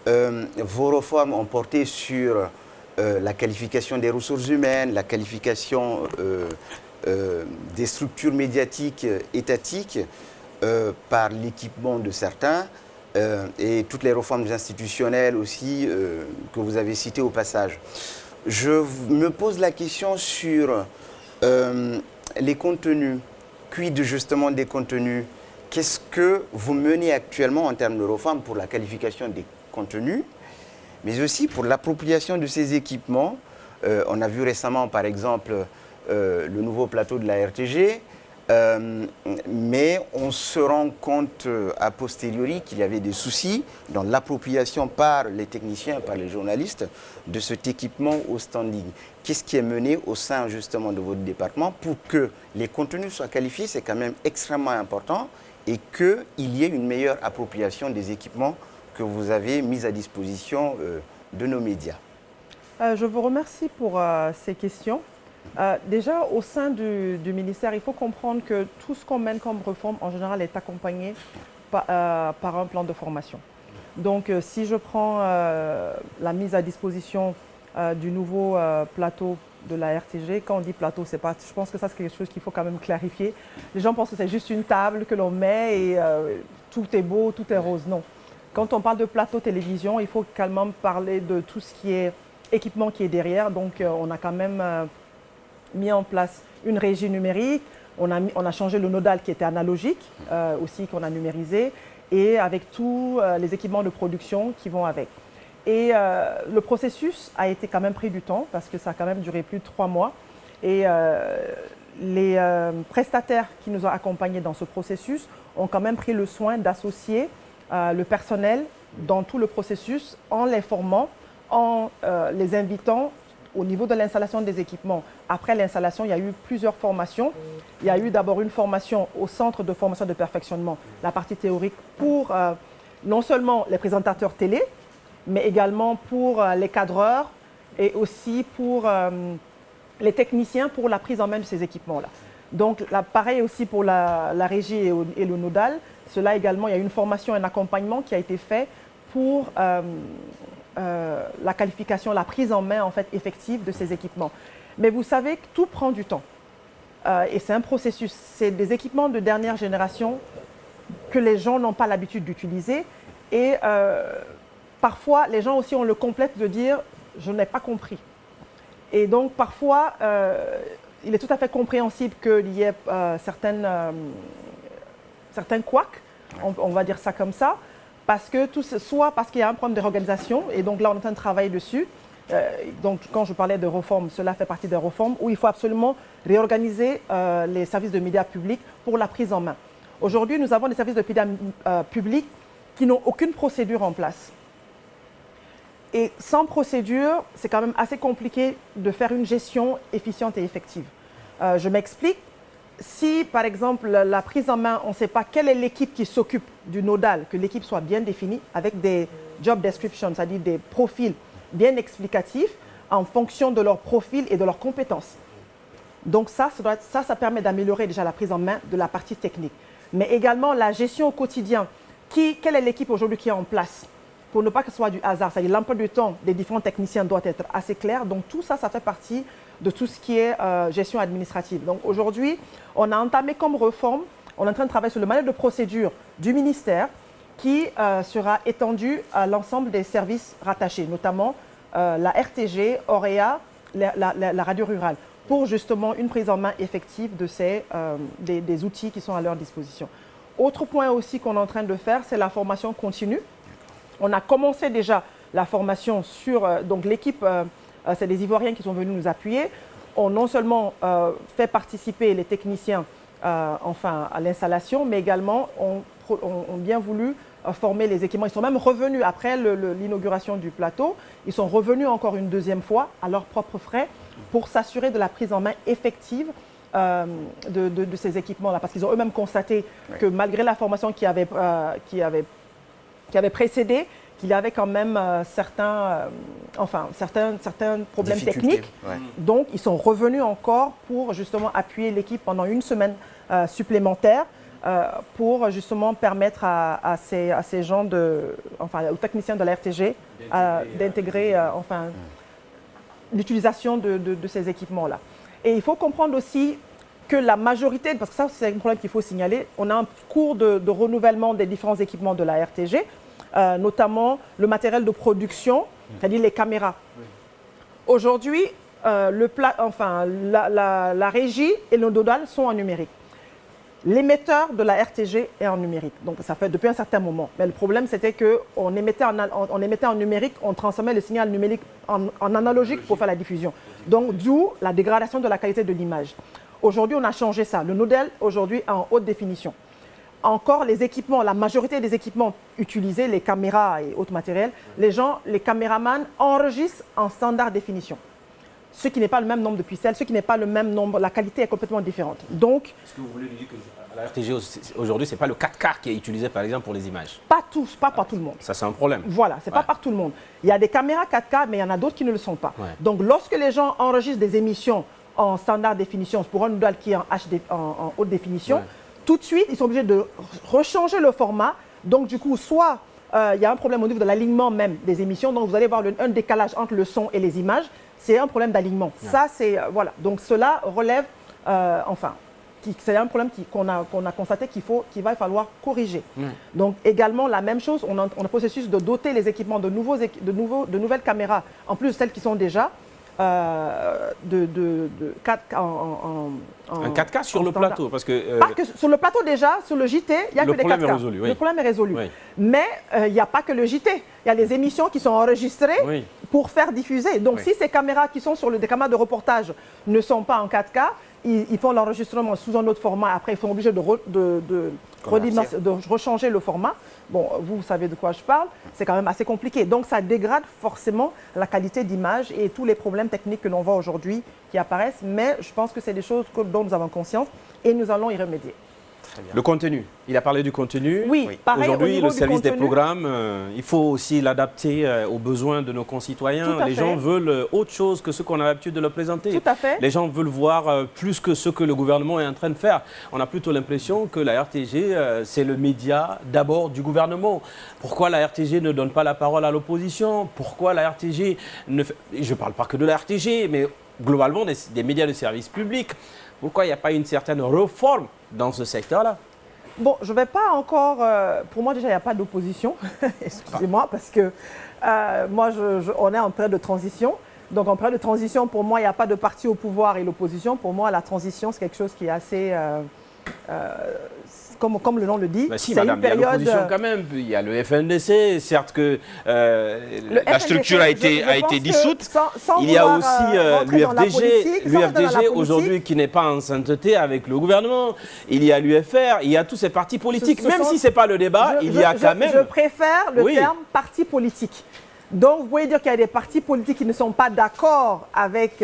S5: Vos réformes ont porté sur la qualification des ressources humaines, la qualification des structures médiatiques étatiques par l'équipement de certains. Et toutes les réformes institutionnelles aussi que vous avez citées au passage. Je me pose la question sur les contenus. Quid justement des contenus? Qu'est-ce que vous menez actuellement en termes de réformes pour la qualification des contenus, mais aussi pour l'appropriation de ces équipements? On a vu récemment par exemple le nouveau plateau de la RTG. Mais on se rend compte a posteriori qu'il y avait des soucis dans l'appropriation par les techniciens, par les journalistes, de cet équipement au standing. Qu'est-ce qui est mené au sein justement de votre département pour que les contenus soient qualifiés? C'est quand même extrêmement important, et qu'il y ait une meilleure appropriation des équipements que vous avez mis à disposition de nos médias.
S2: Je vous remercie pour ces questions. Déjà, au sein du ministère, il faut comprendre que tout ce qu'on mène comme réforme, en général, est accompagné par un plan de formation. Donc, si je prends la mise à disposition du nouveau plateau de la RTG, quand on dit plateau, c'est pas, je pense que ça, c'est quelque chose qu'il faut quand même clarifier. Les gens pensent que c'est juste une table que l'on met et tout est beau, tout est rose. Non. Quand on parle de plateau télévision, il faut quand même parler de tout ce qui est équipement qui est derrière. Donc, on a quand même mis en place une régie numérique. On a changé le nodal qui était analogique, aussi qu'on a numérisé, et avec tous les équipements de production qui vont avec. Et le processus a été quand même pris du temps parce que ça a quand même duré plus de 3 mois. Et les prestataires qui nous ont accompagnés dans ce processus ont quand même pris le soin d'associer le personnel dans tout le processus en les formant, en les invitant au niveau de l'installation des équipements. Après l'installation, il y a eu plusieurs formations. Il y a eu d'abord une formation au centre de formation de perfectionnement, la partie théorique pour non seulement les présentateurs télé, mais également pour les cadreurs et aussi pour les techniciens pour la prise en main de ces équipements-là. Donc, pareil aussi pour la régie et le nodal. Cela également, il y a une formation, un accompagnement qui a été fait pour la qualification, la prise en main en fait, effective de ces équipements. Mais vous savez que tout prend du temps. Et c'est un processus. C'est des équipements de dernière génération que les gens n'ont pas l'habitude d'utiliser. Et parfois, les gens aussi ont le complexe de dire « je n'ai pas compris ». Et donc, parfois, il est tout à fait compréhensible qu'il y ait certains couacs, on va dire ça comme ça, parce que soit parce qu'il y a un problème de réorganisation, et donc là, on est en train de travailler dessus. Donc, quand je parlais de réforme, cela fait partie des réformes où il faut absolument réorganiser les services de médias publics pour la prise en main. Aujourd'hui, nous avons des services de médias publics qui n'ont aucune procédure en place. Et sans procédure, c'est quand même assez compliqué de faire une gestion efficiente et effective. Je m'explique. Si, par exemple, la prise en main, on ne sait pas quelle est l'équipe qui s'occupe du nodal, que l'équipe soit bien définie avec des job descriptions, c'est-à-dire des profils bien explicatifs en fonction de leur profil et de leurs compétences. Donc ça permet d'améliorer déjà la prise en main de la partie technique. Mais également la gestion au quotidien. Quelle est l'équipe aujourd'hui qui est en place? Pour ne pas que ce soit du hasard, c'est-à-dire l'emploi du temps des différents techniciens doit être assez clair. Donc tout ça, ça fait partie de tout ce qui est gestion administrative. Donc aujourd'hui, on a entamé comme réforme, on est en train de travailler sur le manuel de procédure du ministère qui sera étendu à l'ensemble des services rattachés, notamment la RTG, Auréa, la radio rurale, pour justement une prise en main effective de des outils qui sont à leur disposition. Autre point aussi qu'on est en train de faire, c'est la formation continue. On a commencé déjà la formation sur donc l'équipe, c'est des Ivoiriens qui sont venus nous appuyer, ont non seulement fait participer les techniciens à l'installation, mais également ont bien voulu former les équipements. Ils sont même revenus après l'inauguration du plateau, ils sont revenus encore une deuxième fois à leurs propres frais pour s'assurer de la prise en main effective de ces équipements-là. Parce qu'ils ont eux-mêmes constaté que malgré la formation qui avait précédé, qu'il y avait quand même certains problèmes techniques.
S5: Ouais.
S2: Donc, ils sont revenus encore pour justement appuyer l'équipe pendant une semaine supplémentaire pour justement permettre à ces gens, aux techniciens de la RTG d'intégrer l'utilisation de ces équipements-là. Et il faut comprendre aussi que la majorité, parce que ça c'est un problème qu'il faut signaler, on a un cours de renouvellement des différents équipements de la RTG, notamment le matériel de production, c'est-à-dire les caméras. Aujourd'hui, la régie et le nodal sont en numérique. L'émetteur de la RTG est en numérique, donc ça fait depuis un certain moment. Mais le problème, c'était qu'on émettait en numérique, on transformait le signal numérique en analogique pour faire la diffusion. Donc, d'où la dégradation de la qualité de l'image. Aujourd'hui, on a changé ça. Le modèle, aujourd'hui, est en haute définition. Encore, les équipements, la majorité des équipements utilisés, les caméras et autres matériels, les caméramans enregistrent en standard définition. Ce qui n'est pas le même nombre de pixels, ce qui n'est pas le même nombre, la qualité est complètement différente. Donc,
S1: est-ce que vous voulez dire que la RTG aujourd'hui, ce n'est pas le 4K qui est utilisé par exemple pour les images?
S2: pas tous, pas par tout le monde.
S1: Ça, c'est un problème.
S2: Voilà, c'est pas par tout le monde. Il y a des caméras 4K, mais il y en a d'autres qui ne le sont pas.
S1: Ouais.
S2: Donc, lorsque les gens enregistrent des émissions en standard définition pour un modèle qui est en haute définition,
S1: Ouais.
S2: tout de suite, ils sont obligés de rechanger le format. Donc, du coup, soit il y a un problème au niveau de l'alignement même des émissions. Donc, vous allez voir un décalage entre le son et les images. C'est un problème d'alignement. Ouais. Ça, c'est... voilà. Donc, cela relève... c'est un problème qu'on a constaté qu'il va falloir corriger. Donc, également, la même chose, on a un processus de doter les équipements de nouvelles caméras, en plus de celles qui sont déjà, de 4K
S1: un 4K sur le plateau parce que,
S2: pas que sur le plateau déjà, sur le JT, il n'y a que des 4K.
S1: Résolu, oui.
S2: Le problème est résolu.
S1: Oui.
S2: Mais il n'y a pas que le JT. Il y a les émissions qui sont enregistrées pour faire diffuser. Donc si ces caméras qui sont sur des caméras de reportage ne sont pas en 4K, ils font l'enregistrement sous un autre format. Après, ils sont obligés de rechanger le format. Bon, vous savez de quoi je parle. C'est quand même assez compliqué. Donc, ça dégrade forcément la qualité d'image et tous les problèmes techniques que l'on voit aujourd'hui qui apparaissent. Mais je pense que c'est des choses dont nous avons conscience et nous allons y remédier.
S1: Le contenu, il a parlé du contenu.
S2: Oui, pareil.
S1: Aujourd'hui, le service des programmes, il faut aussi l'adapter aux besoins de nos concitoyens. Les gens veulent autre chose que ce qu'on a l'habitude de leur présenter.
S2: Tout à fait.
S1: Les gens veulent voir plus que ce que le gouvernement est en train de faire. On a plutôt l'impression que la RTG, c'est le média d'abord du gouvernement. Pourquoi la RTG ne donne pas la parole à l'opposition? Pourquoi la RTG ne fait... Je ne parle pas que de la RTG, mais globalement des médias de service public. Pourquoi il n'y a pas une certaine réforme dans ce secteur-là?
S2: Bon, je ne vais pas encore... pour moi, déjà, il n'y a pas d'opposition. Excusez-moi, parce que moi, on est en période de transition. Donc, en période de transition, pour moi, il n'y a pas de parti au pouvoir et l'opposition. Pour moi, la transition, c'est quelque chose qui est assez... comme le nom le dit,
S1: si,
S2: c'est
S1: madame,
S2: une période...
S1: il y a l'opposition quand même. Il y a le FNDC, certes que la structure a été dissoute. Il y a aussi l'UFDG aujourd'hui qui n'est pas en sainteté avec le gouvernement. Il y a l'UFR, il y a tous ces partis politiques. Même si ce n'est pas le débat, il y a quand même...
S2: Je préfère le terme parti politique. Donc, vous pouvez dire qu'il y a des partis politiques qui ne sont pas d'accord avec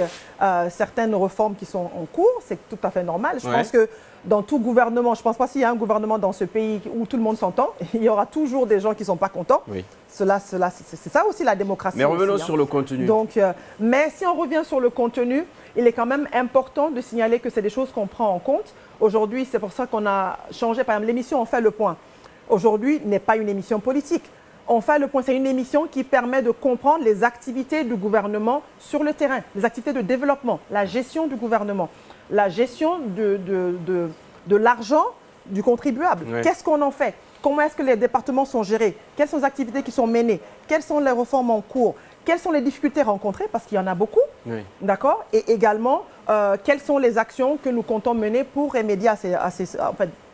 S2: certaines réformes qui sont en cours. C'est tout à fait normal. Je pense que dans tout gouvernement, je ne pense pas s'il y a un gouvernement dans ce pays où tout le monde s'entend, il y aura toujours des gens qui ne sont pas contents. C'est ça aussi la démocratie.
S1: Mais revenons sur le contenu.
S2: Donc, mais si on revient sur le contenu, il est quand même important de signaler que c'est des choses qu'on prend en compte. Aujourd'hui, c'est pour ça qu'on a changé. Par exemple, l'émission On fait le point. Aujourd'hui, n'est pas une émission politique. On fait le point, c'est une émission qui permet de comprendre les activités du gouvernement sur le terrain, les activités de développement, la gestion du gouvernement, la gestion de l'argent du contribuable. Qu'est-ce qu'on en fait? Comment est-ce que les départements sont gérés? Quelles sont les activités qui sont menées? Quelles sont les réformes en cours? Quelles sont les difficultés rencontrées? Parce qu'il y en a beaucoup. D'accord? Et également, quelles sont les actions que nous comptons mener pour remédier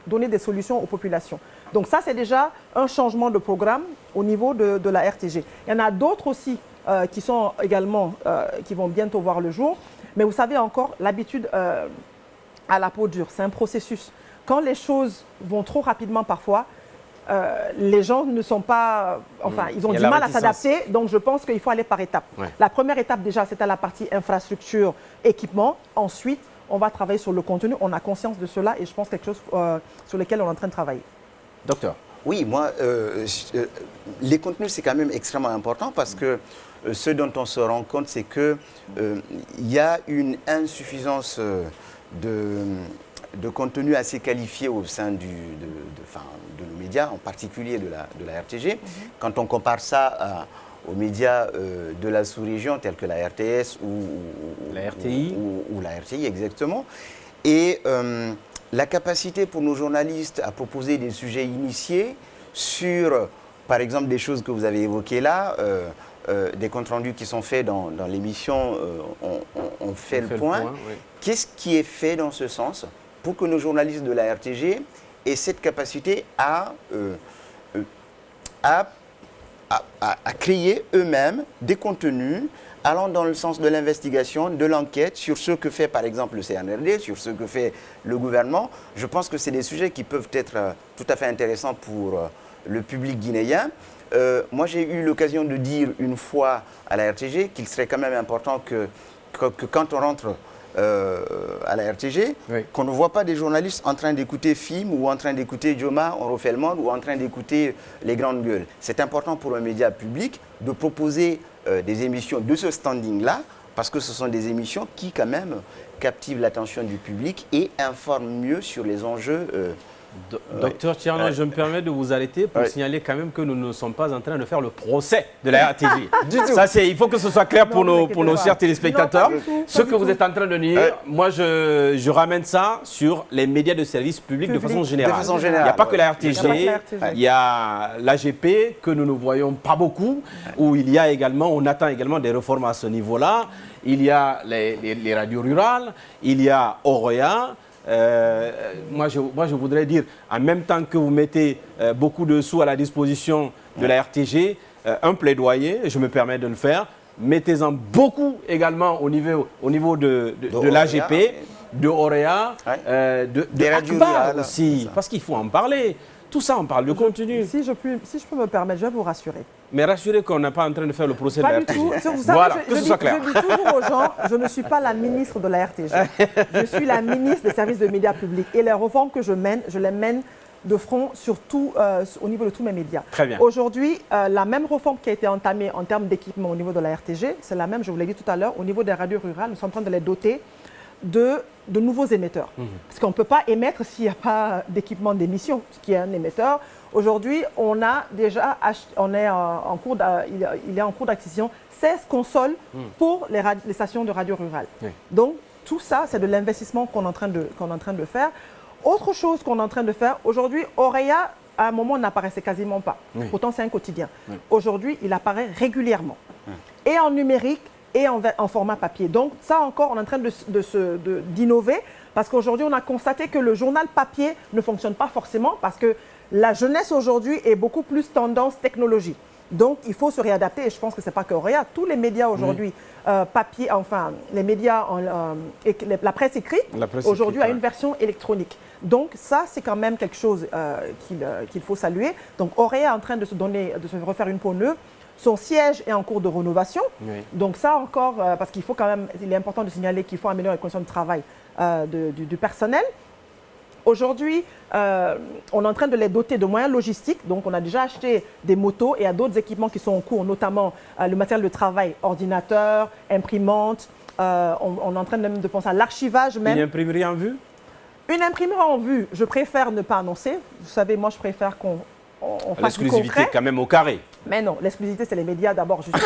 S2: donner des solutions aux populations. Donc ça, c'est déjà un changement de programme au niveau de la RTG. Il y en a d'autres aussi qui sont également, qui vont bientôt voir le jour. Mais vous savez encore, l'habitude à la peau dure, c'est un processus. Quand les choses vont trop rapidement parfois, les gens ne sont pas... Enfin, ils ont du mal à s'adapter. Donc, je pense qu'il faut aller par étapes. La première étape, déjà, c'était la partie infrastructure, équipement. Ensuite, on va travailler sur le contenu. On a conscience de cela et je pense quelque chose sur lequel on est en train de travailler.
S1: Docteur.
S5: Oui, moi, les contenus, c'est quand même extrêmement important parce que ce dont on se rend compte, c'est qu'il y a une insuffisance de contenu assez qualifié au sein de nos médias, en particulier de la RTG. Quand on compare ça aux médias de la sous-région, tels que la RTS ou
S1: la RTI.
S5: Ou la RTI, exactement. Et la capacité pour nos journalistes à proposer des sujets initiés sur, par exemple, des choses que vous avez évoquées là, des comptes rendus qui sont faits dans l'émission, on fait le point. Qu'est-ce qui est fait dans ce sens pour que nos journalistes de la RTG aient cette capacité à créer eux-mêmes des contenus allons dans le sens de l'investigation, de l'enquête sur ce que fait par exemple le CNRD, sur ce que fait le gouvernement. Je pense que c'est des sujets qui peuvent être tout à fait intéressants pour le public guinéen. Moi, j'ai eu l'occasion de dire une fois à la RTG qu'il serait quand même important que quand on rentre à la RTG, oui, qu'on ne voit pas des journalistes en train d'écouter film ou en train d'écouter Joma, on refait le monde ou en train d'écouter les grandes gueules. C'est important pour un média public de proposer des émissions de ce standing-là, parce que ce sont des émissions qui quand même captivent l'attention du public et informent mieux sur les enjeux.
S1: Docteur Tierno, je me permets de vous arrêter pour signaler quand même que nous ne sommes pas en train de faire le procès de la RTG. Ça, il faut que ce soit clair pour nos chers téléspectateurs. Ce que vous êtes en train de dire, moi je ramène ça sur les médias de service public de façon générale. Il n'y a pas que la RTG, il y a l'AGP que nous ne voyons pas beaucoup, où il y a également, on attend également des réformes à ce niveau-là. Il y a les radios rurales, il y a Oroya. Moi, je voudrais dire, en même temps que vous mettez beaucoup de sous à la disposition de la RTG, un plaidoyer, je me permets de le faire, mettez-en beaucoup également au niveau de l'AGP, de Oroya, de Akbar aussi, parce qu'il faut en parler. Tout ça, on parle de contenu.
S2: Si je peux me permettre, je vais vous rassurer.
S1: Mais rassurez qu'on n'est pas en train de faire le procès
S2: pas
S1: de la
S2: RTG.
S1: Voilà, que ce soit clair.
S2: Je dis toujours aux gens, je ne suis pas la ministre de la RTG. Je suis la ministre des services de médias publics. Et les réformes que je mène, je les mène de front surtout au niveau de tous mes médias.
S1: Très bien.
S2: Aujourd'hui, la même réforme qui a été entamée en termes d'équipement au niveau de la RTG, c'est la même, je vous l'ai dit tout à l'heure, au niveau des radios rurales, nous sommes en train de les doter de nouveaux émetteurs. Parce qu'on ne peut pas émettre s'il n'y a pas d'équipement d'émission, ce qui est un émetteur. Aujourd'hui, on a déjà il est en cours d'acquisition 16 consoles pour les stations de radio rurales. Oui. Donc, tout ça, c'est de l'investissement qu'on est en train de faire. Autre chose qu'on est en train de faire, aujourd'hui, Oroya, à un moment, n'apparaissait quasiment pas. Oui. Pourtant, c'est un quotidien. Oui. Aujourd'hui, il apparaît régulièrement. Oui. Et en numérique, et en format papier. Donc ça encore, on est en train d'innover parce qu'aujourd'hui, on a constaté que le journal papier ne fonctionne pas forcément parce que la jeunesse aujourd'hui est beaucoup plus tendance technologie. Donc il faut se réadapter et je pense que ce n'est pas que Oroya. Tous les médias aujourd'hui, papier, enfin les médias, la presse écrite, aujourd'hui a une version électronique. Donc ça, c'est quand même quelque chose qu'il faut saluer. Donc Oroya est en train de se refaire une peau neuve. Son siège est en cours de rénovation. Oui. Donc ça encore, parce qu'il faut quand même, il est important de signaler qu'il faut améliorer les conditions de travail du personnel. Aujourd'hui, on est en train de les doter de moyens logistiques. Donc on a déjà acheté des motos et il y a d'autres équipements qui sont en cours, notamment le matériel de travail, ordinateur, imprimante. On est en train de penser à l'archivage même.
S1: Une imprimerie en vue? Une
S2: imprimerie en vue, je préfère ne pas annoncer. Vous savez, moi je préfère qu'on fasse du concret.
S1: L'exclusivité quand même au carré.
S2: Mais non, l'exclusivité, c'est les médias d'abord. Je suis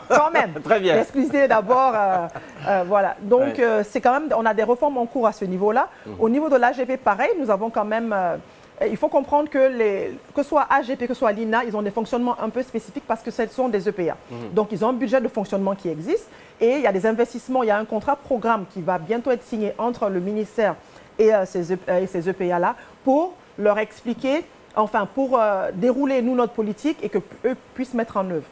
S2: quand même.
S1: Très bien.
S2: L'exclusivité d'abord, voilà. Donc, c'est quand même, on a des réformes en cours à ce niveau-là. Au niveau de l'AGP, pareil, nous avons quand même... il faut comprendre que ce soit AGP, que ce soit l'INA, ils ont des fonctionnements un peu spécifiques parce que ce sont des EPA. Donc, ils ont un budget de fonctionnement qui existe et il y a des investissements, il y a un contrat programme qui va bientôt être signé entre le ministère et ces EPA-là pour leur expliquer, enfin pour dérouler nous notre politique et qu'eux puissent mettre en œuvre.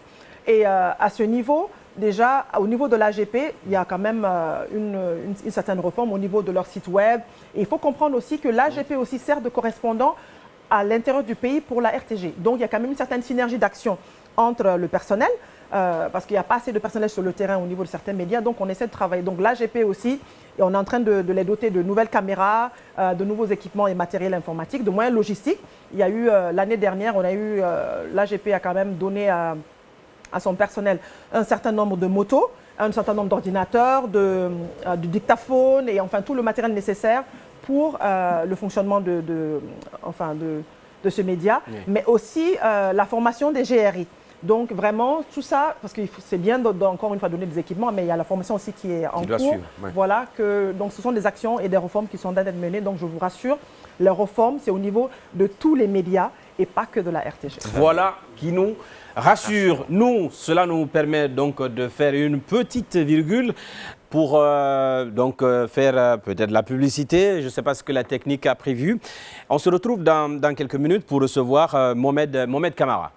S2: Et à ce niveau, déjà au niveau de l'AGP, il y a quand même une certaine réforme au niveau de leur site web. Et il faut comprendre aussi que l'AGP aussi sert de correspondant à l'intérieur du pays pour la RTG. Donc il y a quand même une certaine synergie d'action entre le personnel, parce qu'il n'y a pas assez de personnel sur le terrain au niveau de certains médias, donc on essaie de travailler. Donc l'AGP aussi, et on est en train de les doter de nouvelles caméras, de nouveaux équipements et matériels informatiques, de moyens logistiques. Il y a eu, l'année dernière, l'AGP a quand même donné à son personnel un certain nombre de motos, un certain nombre d'ordinateurs, de dictaphones et enfin tout le matériel nécessaire pour le fonctionnement de ce média, oui. Mais aussi la formation des GRI. Donc vraiment, tout ça, parce que c'est bien encore une fois donner des équipements, mais il y a la formation aussi qui est en cours. Suivre, ouais. Voilà, donc ce sont des actions et des réformes qui sont en train d'être menées. Donc je vous rassure, les réformes, c'est au niveau de tous les médias et pas que de la RTG.
S1: Voilà qui nous rassure. Nous, cela nous permet donc de faire une petite virgule pour faire peut-être la publicité. Je ne sais pas ce que la technique a prévu. On se retrouve dans quelques minutes pour recevoir Mohamed Camara.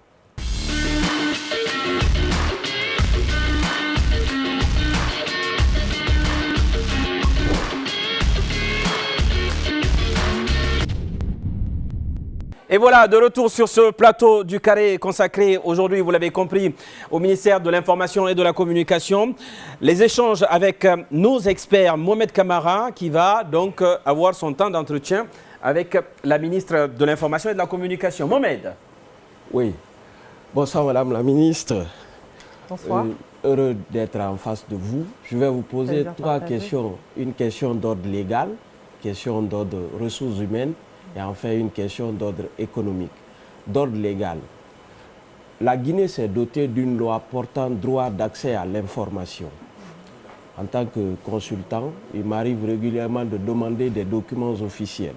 S1: Et voilà, de retour sur ce plateau du Carré consacré aujourd'hui, vous l'avez compris, au ministère de l'Information et de la Communication. Les échanges avec nos experts, Mohamed Camara, qui va donc avoir son temps d'entretien avec la ministre de l'Information et de la Communication. Mohamed.
S4: Oui. Bonsoir Madame la ministre.
S2: Bonsoir.
S4: Heureux d'être en face de vous. Je vais vous poser trois questions. Une question d'ordre légal, question d'ordre ressources humaines et enfin une question d'ordre économique. D'ordre légal, la Guinée s'est dotée d'une loi portant droit d'accès à l'information. En tant que consultant, il m'arrive régulièrement de demander des documents officiels.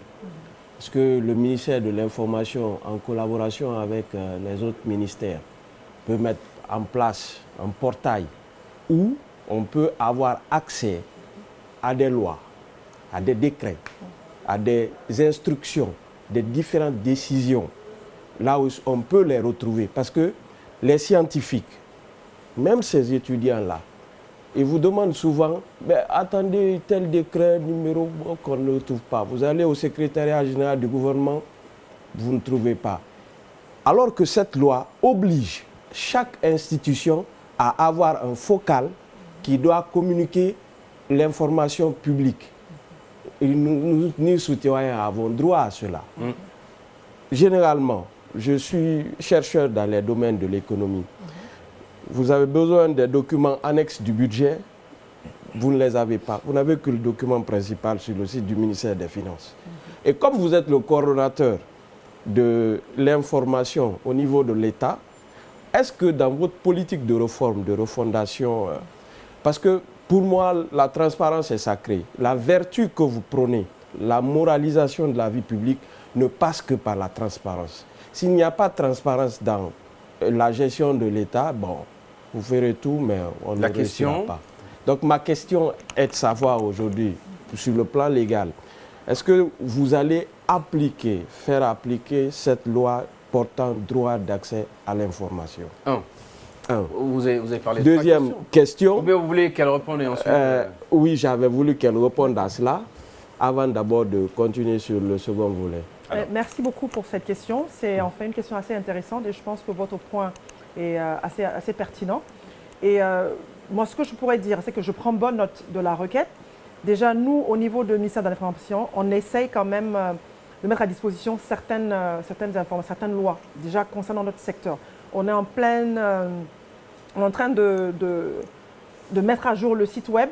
S4: Est-ce que le ministère de l'Information, en collaboration avec les autres ministères, peut mettre en place un portail où on peut avoir accès à des lois, à des décrets, à des instructions, des différentes décisions, là où on peut les retrouver. Parce que les scientifiques, même ces étudiants-là, ils vous demandent souvent, attendez tel décret, numéro qu'on ne trouve pas. Vous allez au secrétariat général du gouvernement, vous ne trouvez pas. Alors que cette loi oblige chaque institution à avoir un focal qui doit communiquer l'information publique. Et nous, citoyens, avons droit à cela. Généralement, je suis chercheur dans les domaines de l'économie. Vous avez besoin des documents annexes du budget, vous ne les avez pas. Vous n'avez que le document principal sur le site du ministère des Finances. Et comme vous êtes le coordonnateur de l'information au niveau de l'État, est-ce que dans votre politique de réforme, de refondation, parce que pour moi, la transparence est sacrée. La vertu que vous prônez, la moralisation de la vie publique, ne passe que par la transparence. S'il n'y a pas de transparence dans la gestion de l'État, bon, vous ferez tout, mais on ne réussira pas. Donc ma question est de savoir aujourd'hui, sur le plan légal, est-ce que vous allez appliquer, faire appliquer cette loi portant droit d'accès à l'information?
S1: Vous avez parlé de
S4: Deuxième question.
S1: Vous voulez qu'elle réponde et ensuite
S4: Oui, j'avais voulu qu'elle réponde à cela, avant d'abord de continuer sur le second volet.
S2: Merci beaucoup pour cette question. C'est en fait une question assez intéressante et je pense que votre point est assez pertinent. Et moi, ce que je pourrais dire, c'est que je prends bonne note de la requête. Déjà, nous, au niveau du ministère de l'Information, on essaye quand même de mettre à disposition certaines informations, certaines lois, déjà concernant notre secteur. On est en train de mettre à jour le site web.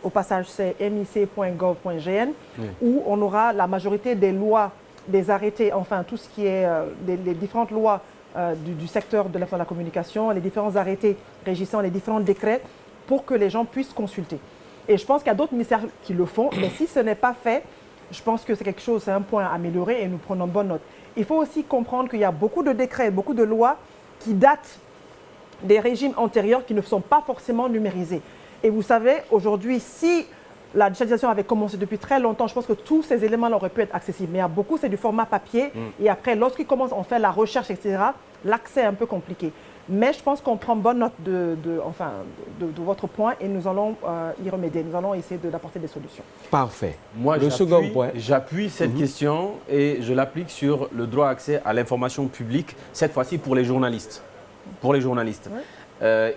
S2: Au passage, c'est mic.gov.gn, où on aura la majorité des lois, des arrêtés, enfin tout ce qui est les différentes lois du secteur de la communication, les différents arrêtés régissant les différents décrets, pour que les gens puissent consulter. Et je pense qu'il y a d'autres ministères qui le font, mais si ce n'est pas fait, je pense que c'est quelque chose, c'est un point à améliorer et nous prenons bonne note. Il faut aussi comprendre qu'il y a beaucoup de décrets, beaucoup de lois qui datent des régimes antérieurs qui ne sont pas forcément numérisés. Et vous savez, aujourd'hui, si la digitalisation avait commencé depuis très longtemps, je pense que tous ces éléments auraient pu être accessibles. Mais il y a beaucoup, c'est du format papier. Et après, lorsqu'ils commencent à faire la recherche, etc., l'accès est un peu compliqué. Mais je pense qu'on prend bonne note de votre point et nous allons y remédier. Nous allons essayer d'apporter des solutions.
S4: Parfait.
S1: Moi,
S4: le second point.
S1: J'appuie cette question et je l'applique sur le droit d'accès à l'information publique, cette fois-ci pour les journalistes. Pour les journalistes. Oui.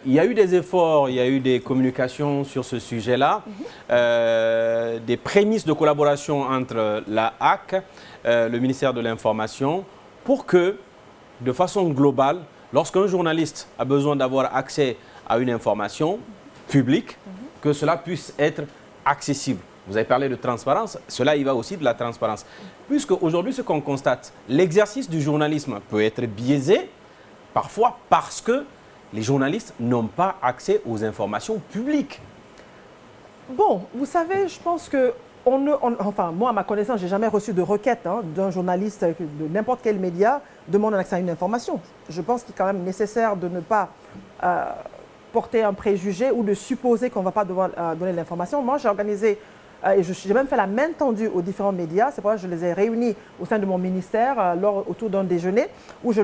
S1: Il y a eu des efforts, il y a eu des communications sur ce sujet-là, des prémices de collaboration entre la HAC, le ministère de l'Information, pour que, de façon globale, lorsqu'un journaliste a besoin d'avoir accès à une information publique, que cela puisse être accessible. Vous avez parlé de transparence, cela y va aussi de la transparence. Puisque aujourd'hui, ce qu'on constate, l'exercice du journalisme peut être biaisé, parfois parce que les journalistes n'ont pas accès aux informations publiques.
S2: Bon, vous savez, je pense que enfin, moi, à ma connaissance, je n'ai jamais reçu de requête d'un journaliste de n'importe quel média demandant accès à une information. Je pense qu'il est quand même nécessaire de ne pas porter un préjugé ou de supposer qu'on ne va pas devoir donner l'information. Moi, j'ai organisé, et j'ai même fait la main tendue aux différents médias. C'est pourquoi je les ai réunis au sein de mon ministère autour d'un déjeuner où je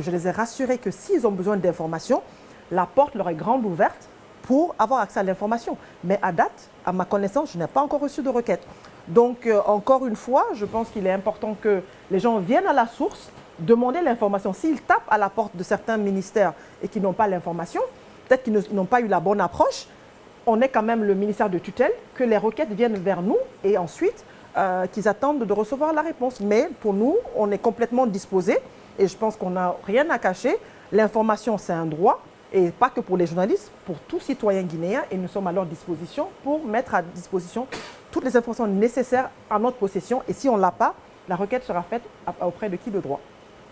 S2: les ai rassurés que s'ils ont besoin d'informations, la porte leur est grande ouverte pour avoir accès à l'information. Mais à date, à ma connaissance, je n'ai pas encore reçu de requête. Donc, encore une fois, je pense qu'il est important que les gens viennent à la source, demander l'information. S'ils tapent à la porte de certains ministères et qu'ils n'ont pas l'information, peut-être qu'ils n'ont pas eu la bonne approche, on est quand même le ministère de tutelle, que les requêtes viennent vers nous et ensuite qu'ils attendent de recevoir la réponse. Mais pour nous, on est complètement disposés et je pense qu'on n'a rien à cacher. L'information, c'est un droit et pas que pour les journalistes, pour tout citoyen guinéen et nous sommes à leur disposition pour mettre à disposition toutes les informations nécessaires à notre possession et si on ne l'a pas, la requête sera faite auprès de qui de droit.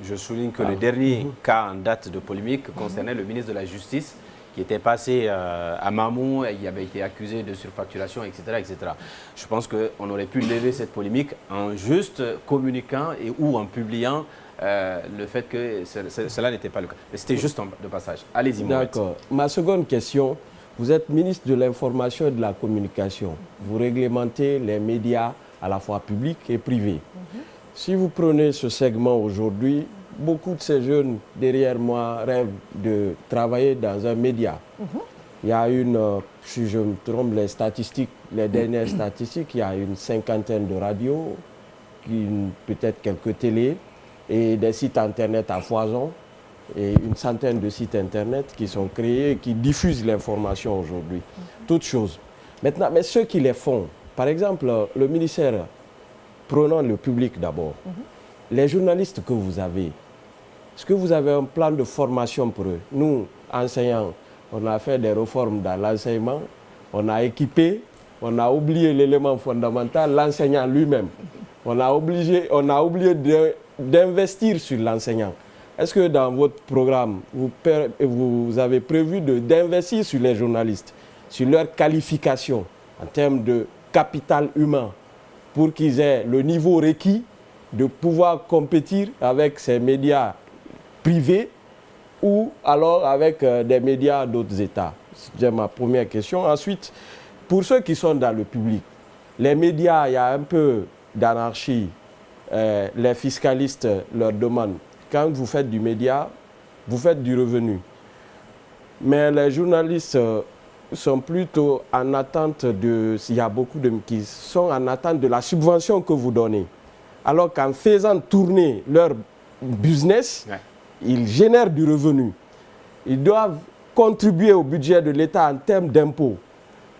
S1: Je souligne que le dernier cas en date de polémique concernait le ministre de la Justice qui était passé à Mamou, il avait été accusé de surfacturation, etc., etc. Je pense qu'on aurait pu lever cette polémique en juste communiquant ou en publiant le fait que cela n'était pas le cas. Mais c'était juste de passage. Allez-y, Mohamed.
S4: D'accord. Ma seconde question, vous êtes ministre de l'Information et de la Communication. Vous réglementez les médias à la fois publics et privés. Si vous prenez ce segment aujourd'hui, beaucoup de ces jeunes derrière moi rêvent de travailler dans un média. Il y a si je me trompe, les dernières statistiques, il y a une 50aine de radios, peut-être quelques télés et des sites internet à foison et une centaine de sites internet qui sont créés et qui diffusent l'information aujourd'hui. Toutes choses. Maintenant, mais ceux qui les font, par exemple, le ministère, prenons le public d'abord. Les journalistes que vous avez, est-ce que vous avez un plan de formation pour eux? Nous, enseignants, on a fait des réformes dans l'enseignement, on a équipé, on a oublié l'élément fondamental, l'enseignant lui-même. On a oublié d'investir sur l'enseignant. Est-ce que dans votre programme, vous avez prévu d'investir sur les journalistes, sur leur qualification en termes de capital humain, pour qu'ils aient le niveau requis de pouvoir compétir avec ces médias privés ou alors avec des médias d'autres États? C'est ma première question. Ensuite, pour ceux qui sont dans le public, les médias, il y a un peu d'anarchie. Les fiscalistes leur demandent, quand vous faites du média, vous faites du revenu. Mais les journalistes sont plutôt en attente il y a beaucoup qui sont en attente de la subvention que vous donnez. Alors qu'en faisant tourner leur business, ils génèrent du revenu. Ils doivent contribuer au budget de l'État en termes d'impôts.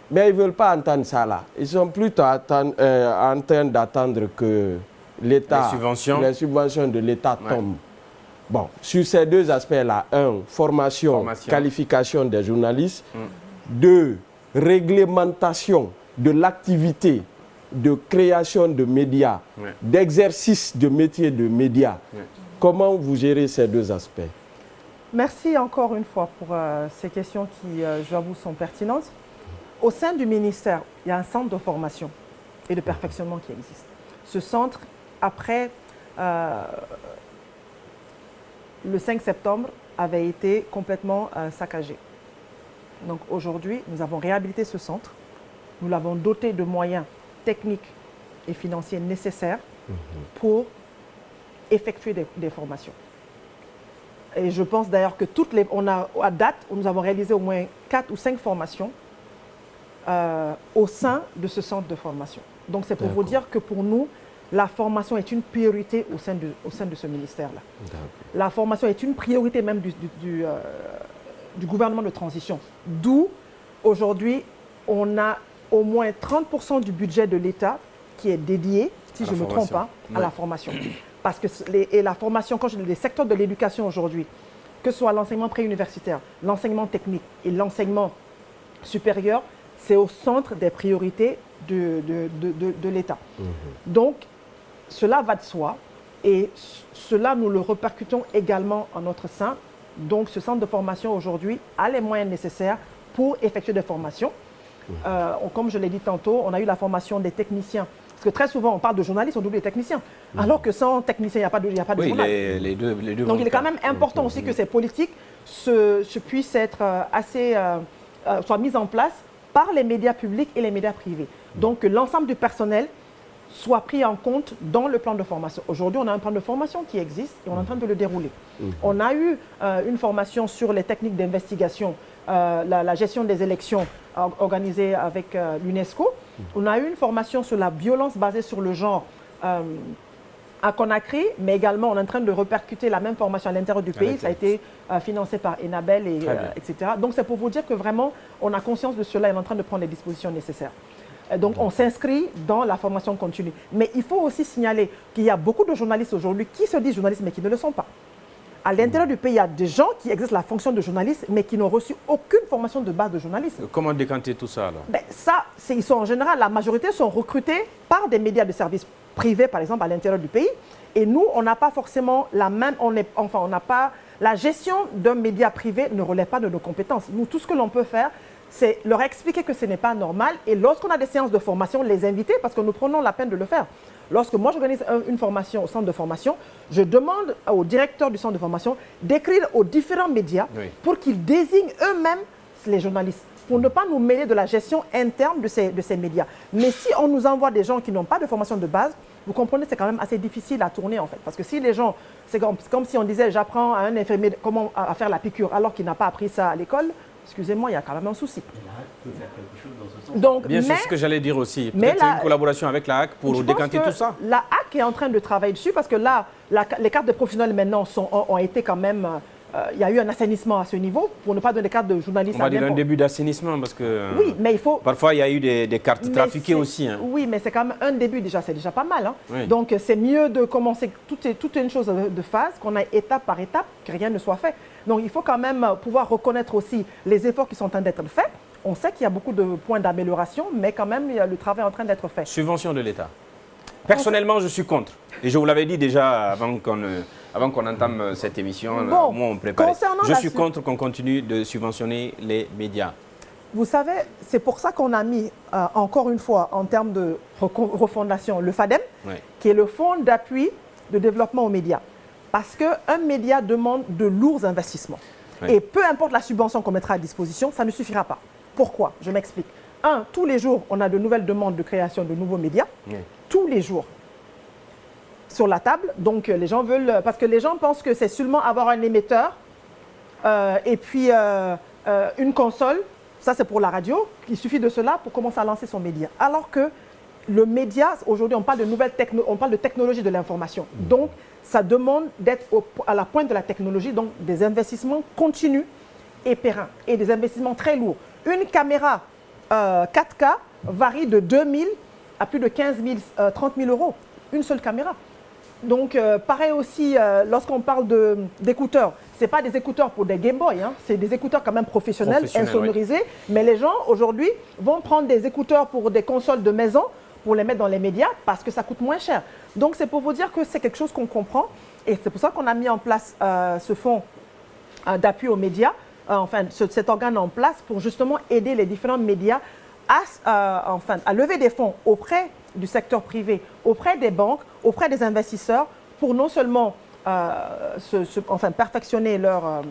S4: Mais ils ne veulent pas entendre ça là. Ils sont plutôt en train d'attendre que l'État, les subventions de l'État tombent. Bon, sur ces deux aspects-là, formation, qualification des journalistes. 2, réglementation de l'activité de création de médias, d'exercice de métier de médias. Comment vous gérez ces deux aspects?
S2: Merci encore une fois pour ces questions qui, j'avoue, sont pertinentes. Au sein du ministère, il y a un centre de formation et de perfectionnement qui existe. Ce centre, après le 5 septembre, avait été complètement saccagé. Donc aujourd'hui, nous avons réhabilité ce centre. Nous l'avons doté de moyens techniques et financiers nécessaires pour effectuer des formations. Et je pense d'ailleurs que à date, nous avons réalisé au moins 4 ou 5 formations au sein de ce centre de formation. Donc c'est pour vous dire que pour nous, la formation est une priorité au sein de ce ministère-là. La formation est une priorité même du gouvernement de transition. D'où, aujourd'hui, on a au moins 30% du budget de l'État qui est dédié, si je ne me trompe pas, à la formation. Parce que la formation, quand je dis les secteurs de l'éducation aujourd'hui, que ce soit l'enseignement préuniversitaire, l'enseignement technique et l'enseignement supérieur, c'est au centre des priorités de l'État. Donc, cela va de soi et cela, nous le répercutons également en notre sein. Donc, ce centre de formation aujourd'hui a les moyens nécessaires pour effectuer des formations. Comme je l'ai dit tantôt, on a eu la formation des techniciens. Parce que très souvent, on parle de journalistes, on oublie les techniciens. Alors que sans techniciens, il n'y a pas de journal.
S1: Les deux
S2: donc, il est quand même important aussi que ces politiques puissent être soient mises en place par les médias publics et les médias privés. Donc, que l'ensemble du personnel soit pris en compte dans le plan de formation. Aujourd'hui, on a un plan de formation qui existe et on est en train de le dérouler. On a eu une formation sur les techniques d'investigation la gestion des élections organisées avec l'UNESCO. On a eu une formation sur la violence basée sur le genre à Conakry, mais également on est en train de repercuter la même formation à l'intérieur du pays. Ça a été financé par Enabel, etc. Donc c'est pour vous dire que vraiment, on a conscience de cela et on est en train de prendre les dispositions nécessaires. Donc on s'inscrit dans la formation continue. Mais il faut aussi signaler qu'il y a beaucoup de journalistes aujourd'hui qui se disent journalistes mais qui ne le sont pas. À l'intérieur du pays, il y a des gens qui exercent la fonction de journaliste mais qui n'ont reçu aucune formation de base de journalisme.
S1: Comment décanter tout ça alors?
S2: Ils sont en général, la majorité sont recrutés par des médias de services privés, par exemple, à l'intérieur du pays. Et nous, on n'a pas forcément la même, on n'a pas, la gestion d'un média privé ne relève pas de nos compétences. Nous, tout ce que l'on peut faire, c'est leur expliquer que ce n'est pas normal et lorsqu'on a des séances de formation, les inviter parce que nous prenons la peine de le faire. Lorsque moi j'organise une formation au centre de formation, je demande au directeur du centre de formation d'écrire aux différents médias pour qu'ils désignent eux-mêmes les journalistes, pour ne pas nous mêler de la gestion interne de ces médias. Mais si on nous envoie des gens qui n'ont pas de formation de base, vous comprenez, c'est quand même assez difficile à tourner en fait. Parce que si les gens, c'est comme si on disait j'apprends à un infirmier comment à faire la piqûre alors qu'il n'a pas appris ça à l'école, excusez-moi, il y a quand même un souci.
S6: Peut faire quelque chose dans ce sens.
S2: Donc,
S1: Bien sûr, ce que j'allais dire aussi. Peut-être une collaboration avec la HAC pour décanter tout ça.
S2: La HAC est en train de travailler dessus parce que là, les cartes de professionnels maintenant ont été quand même... il y a eu un assainissement à ce niveau pour ne pas donner des cartes de journaliste.
S1: On va dire un début d'assainissement parce que...
S2: Oui, mais il faut...
S1: Parfois, il y a eu des cartes trafiquées aussi. Hein.
S2: Oui, mais c'est quand même un début déjà, c'est déjà pas mal. Hein.
S1: Oui.
S2: Donc, c'est mieux de commencer toute une chose de phase, qu'on aille étape par étape, que rien ne soit fait. Donc, il faut quand même pouvoir reconnaître aussi les efforts qui sont en train d'être faits. On sait qu'il y a beaucoup de points d'amélioration, mais quand même, le travail est en train d'être fait.
S1: Subvention de l'État. Personnellement, je suis contre. Et je vous l'avais dit déjà avant qu'on entame cette émission, moi on préparait. Je suis contre qu'on continue de subventionner les médias.
S2: Vous savez, c'est pour ça qu'on a mis, encore une fois, en termes de refondation, le FADEM, qui est le Fonds d'appui de développement aux médias. Parce qu'un média demande de lourds investissements. Et peu importe la subvention qu'on mettra à disposition, ça ne suffira pas. Pourquoi? Je m'explique. Tous les jours, on a de nouvelles demandes de création de nouveaux médias. Tous les jours. Sur la table. Donc, les gens veulent... Parce que les gens pensent que c'est seulement avoir un émetteur et puis une console. Ça, c'est pour la radio. Il suffit de cela pour commencer à lancer son média. Alors que le média, aujourd'hui, on parle de technologie de l'information. Donc, ça demande d'être à la pointe de la technologie. Donc, des investissements continus et pérennes. Et des investissements très lourds. Une caméra 4K varie de 2 000 à plus de 15 000, 30 000 euros. Une seule caméra. Donc, pareil aussi, lorsqu'on parle d'écouteurs, ce n'est pas des écouteurs pour des Game Boy, hein, c'est des écouteurs quand même professionnels, insonorisés. Mais les gens, aujourd'hui, vont prendre des écouteurs pour des consoles de maison pour les mettre dans les médias parce que ça coûte moins cher. Donc, c'est pour vous dire que c'est quelque chose qu'on comprend. Et c'est pour ça qu'on a mis en place ce fonds d'appui aux médias, cet organe en place pour justement aider les différents médias à lever des fonds auprès du secteur privé, auprès des banques, auprès des investisseurs, pour non seulement perfectionner leur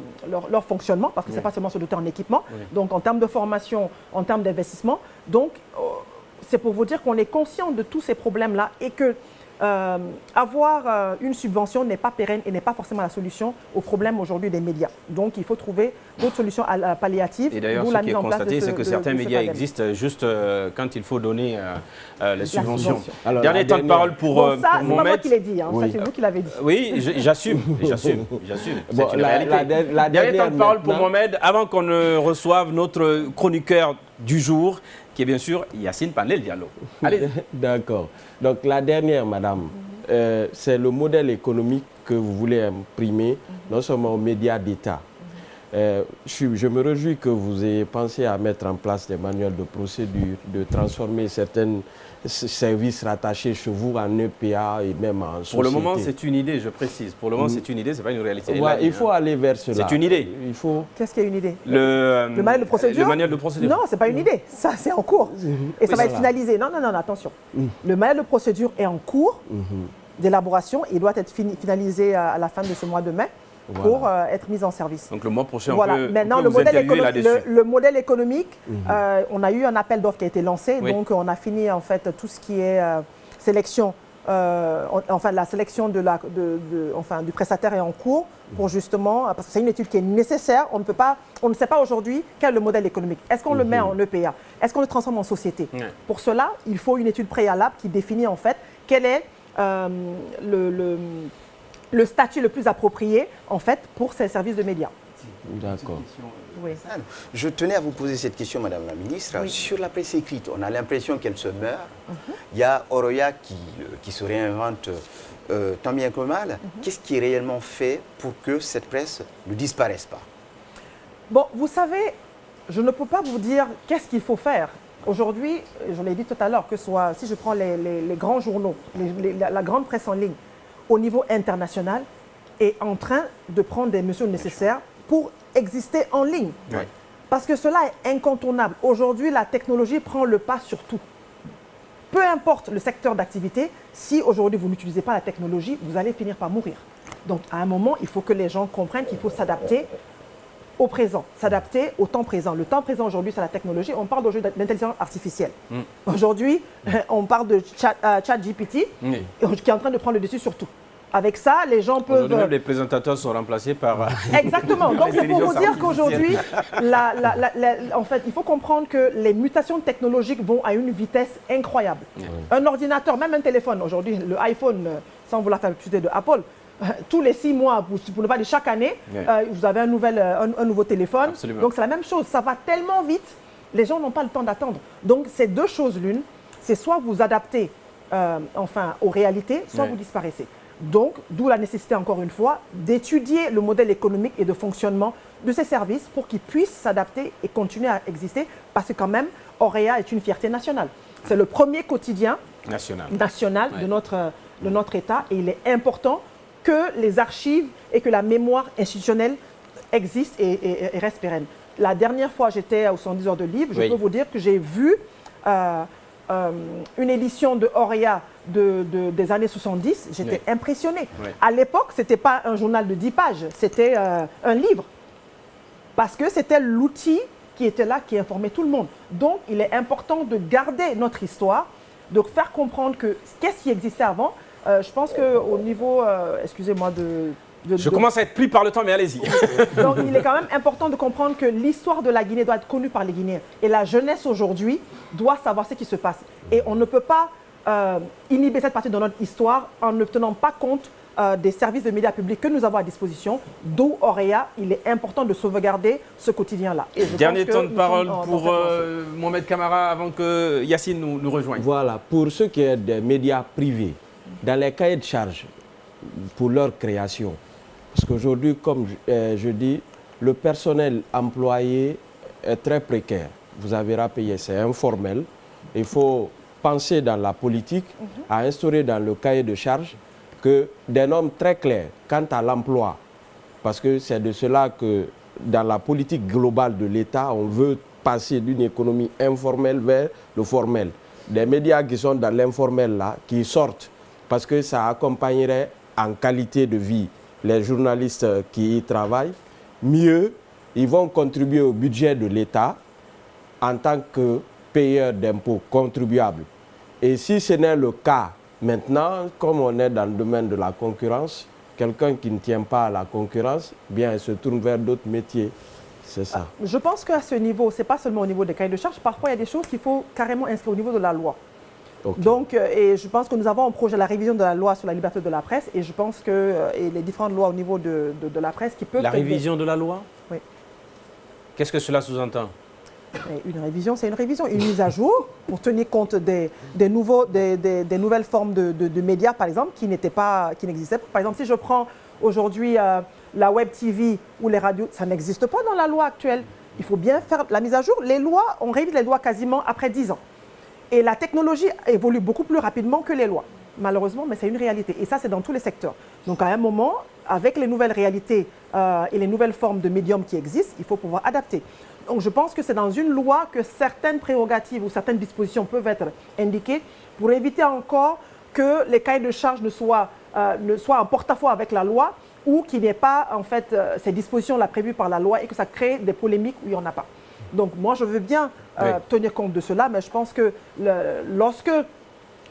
S2: fonctionnement, parce que ce n'est pas seulement se doter en équipement, donc en termes de formation, en termes d'investissement. Donc, c'est pour vous dire qu'on est conscient de tous ces problèmes-là et que avoir une subvention n'est pas pérenne et n'est pas forcément la solution au problème aujourd'hui des médias. Donc, il faut trouver d'autres solutions palliatives.
S1: Et d'ailleurs, ce qui est constaté, c'est que certains médias existent juste quand il faut donner les subventions.
S2: Alors,
S1: dernier temps de parole pour Mohamed.
S2: Ça, c'est pas moi qui l'ai dit, hein. Ça, c'est vous qui l'avez dit.
S1: Oui, j'assume. C'est une réalité. Dernier temps de parole pour Mohamed, avant qu'on ne reçoive notre chroniqueur du jour, qui est bien sûr Yacine Panel Diallo. Allez.
S4: D'accord. Donc la dernière, madame, c'est le modèle économique que vous voulez imprimer, non seulement aux médias d'État. Je me réjouis que vous ayez pensé à mettre en place des manuels de procédure, de transformer certains services rattachés chez vous en EPA et même en société.
S1: Pour le moment, c'est une idée, je précise. Pour le moment, c'est une idée, ce n'est pas une réalité.
S4: Ouais, il faut aller vers cela.
S1: C'est une idée.
S2: Qu'est-ce qui est une idée?
S1: Le
S2: manuel de procédure?
S1: Le manuel de procédure.
S2: Non, ce n'est pas une idée. Ça, c'est en cours. Et ça va être finalisé. Non, attention. Le manuel de procédure est en cours d'élaboration. Il doit être finalisé à la fin de ce mois de mai. Pour être mise en service.
S1: Donc le mois prochain,
S2: voilà. Maintenant, le modèle économique, on a eu un appel d'offres qui a été lancé, donc on a fini en fait tout ce qui est sélection enfin la sélection du prestataire est en cours pour justement, parce que c'est une étude qui est nécessaire. On ne sait pas aujourd'hui quel est le modèle économique. Est-ce qu'on le met en EPA? Est-ce qu'on le transforme en société? Pour cela, il faut une étude préalable qui définit en fait quel est le statut le plus approprié en fait pour ces services de médias.
S4: D'accord.
S2: Oui.
S5: Je tenais à vous poser cette question, Madame la Ministre. Oui. Sur la presse écrite, on a l'impression qu'elle se meurt. Il y a Oroya qui se réinvente tant bien que mal. Qu'est-ce qui est réellement fait pour que cette presse ne disparaisse pas?
S2: Bon, vous savez, je ne peux pas vous dire qu'est-ce qu'il faut faire. Aujourd'hui, je l'ai dit tout à l'heure, que soit, si je prends les grands journaux, la grande presse en ligne, au niveau international, est en train de prendre des mesures nécessaires pour exister en ligne. Oui. Parce que cela est incontournable. Aujourd'hui, la technologie prend le pas sur tout. Peu importe le secteur d'activité, si aujourd'hui vous n'utilisez pas la technologie, vous allez finir par mourir. Donc à un moment, il faut que les gens comprennent qu'il faut s'adapter au présent, s'adapter au temps présent. Le temps présent aujourd'hui, c'est la technologie. On parle aujourd'hui d'intelligence artificielle. Aujourd'hui, on parle de ChatGPT qui est en train de prendre le dessus sur tout. Avec ça, les gens peuvent...
S1: Aujourd'hui, même les présentateurs sont remplacés par...
S2: Exactement. Donc, c'est pour vous dire qu'aujourd'hui, en fait, il faut comprendre que les mutations technologiques vont à une vitesse incroyable. Un ordinateur, même un téléphone, aujourd'hui, le iPhone, sans vouloir faire publicité de Apple, tous les 6 mois, pour ne pas dire chaque année, vous avez un nouveau téléphone. Absolument. Donc, c'est la même chose. Ça va tellement vite, les gens n'ont pas le temps d'attendre. Donc, c'est deux choses l'une. C'est soit vous adaptez aux réalités, soit vous disparaissez. Donc, d'où la nécessité, encore une fois, d'étudier le modèle économique et de fonctionnement de ces services pour qu'ils puissent s'adapter et continuer à exister, parce que quand même, Auréa est une fierté nationale. C'est le premier quotidien national de notre État, et il est important que les archives et que la mémoire institutionnelle existent et restent pérennes. La dernière fois, j'étais au 110 heures de livre, je peux vous dire que j'ai vu une édition de Auréa des années 70, j'étais impressionnée. À l'époque, ce n'était pas un journal de 10 pages, c'était un livre. Parce que c'était l'outil qui était là, qui informait tout le monde. Donc, il est important de garder notre histoire, de faire comprendre qu'est-ce qui existait avant. Je pense qu'au niveau, excusez-moi
S1: je commence à être pris par le temps, mais allez-y.
S2: Donc, il est quand même important de comprendre que l'histoire de la Guinée doit être connue par les Guinéens. Et la jeunesse aujourd'hui doit savoir ce qui se passe. Et on ne peut pas inhiber cette partie de notre histoire en ne tenant pas compte des services de médias publics que nous avons à disposition, d'où Auréa, il est important de sauvegarder ce quotidien-là.
S1: Dernier temps de parole pour Mohamed Camara avant que Yacine nous rejoigne.
S4: Voilà, pour ce qui est des médias privés, dans les cahiers de charges pour leur création, parce qu'aujourd'hui, comme je dis, le personnel employé est très précaire. Vous avez rappelé, c'est informel. Il faut penser dans la politique à instaurer dans le cahier de charges que des normes très claires quant à l'emploi. Parce que c'est de cela que dans la politique globale de l'État, on veut passer d'une économie informelle vers le formel. Des médias qui sont dans l'informel là, qui sortent, parce que ça accompagnerait en qualité de vie les journalistes qui y travaillent, mieux, ils vont contribuer au budget de l'État en tant que payeurs d'impôts contribuables. Et si ce n'est le cas maintenant, comme on est dans le domaine de la concurrence, quelqu'un qui ne tient pas à la concurrence, bien, il se tourne vers d'autres métiers. C'est ça.
S2: Je pense qu'à ce niveau, ce n'est pas seulement au niveau des cahiers de charges, parfois il y a des choses qu'il faut carrément inscrire au niveau de la loi. Okay. Donc, et je pense que nous avons un projet, la révision de la loi sur la liberté de la presse, et je pense que et les différentes lois au niveau de la presse qui peuvent...
S1: La révision de la loi?
S2: Oui.
S1: Qu'est-ce que cela sous-entend?
S2: Une révision, c'est une révision, une mise à jour pour tenir compte des nouvelles formes de médias, par exemple, qui n'existaient pas. Par exemple, si je prends aujourd'hui la web TV ou les radios, ça n'existe pas dans la loi actuelle. Il faut bien faire la mise à jour. Les lois, on révise les lois quasiment après 10 ans. Et la technologie évolue beaucoup plus rapidement que les lois, malheureusement, mais c'est une réalité. Et ça, c'est dans tous les secteurs. Donc, à un moment, avec les nouvelles réalités et les nouvelles formes de médiums qui existent, il faut pouvoir adapter. Donc, je pense que c'est dans une loi que certaines prérogatives ou certaines dispositions peuvent être indiquées pour éviter encore que les cahiers de charges ne soient en porte-à-faux avec la loi ou qu'il n'y ait pas, en fait, ces dispositions-là prévues par la loi et que ça crée des polémiques où il n'y en a pas. Donc, moi, je veux bien tenir compte de cela, mais je pense que lorsque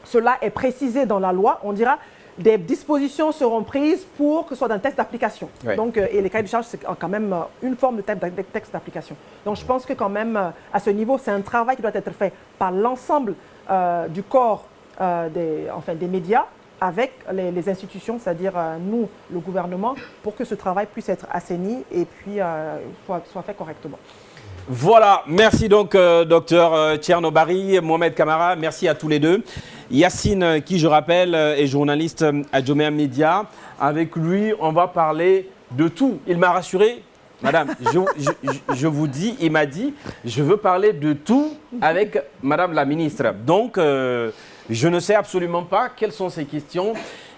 S2: cela est précisé dans la loi, on dira des dispositions seront prises pour que ce soit dans le texte d'application.
S1: Ouais.
S2: Donc, et les cahiers de charges, c'est quand même une forme de texte d'application. Donc, je pense que quand même, à ce niveau, c'est un travail qui doit être fait par l'ensemble du corps des médias, avec les institutions, c'est-à-dire nous, le gouvernement, pour que ce travail puisse être assaini et puis soit fait correctement.
S1: Voilà, merci donc docteur Tchernobary, Mohamed Kamara, merci à tous les deux. Yacine, qui je rappelle est journaliste à Jomea Media. Avec lui, on va parler de tout. Il m'a rassuré, madame, je vous dis, il m'a dit, je veux parler de tout avec madame la ministre. Donc, je ne sais absolument pas quelles sont ces questions,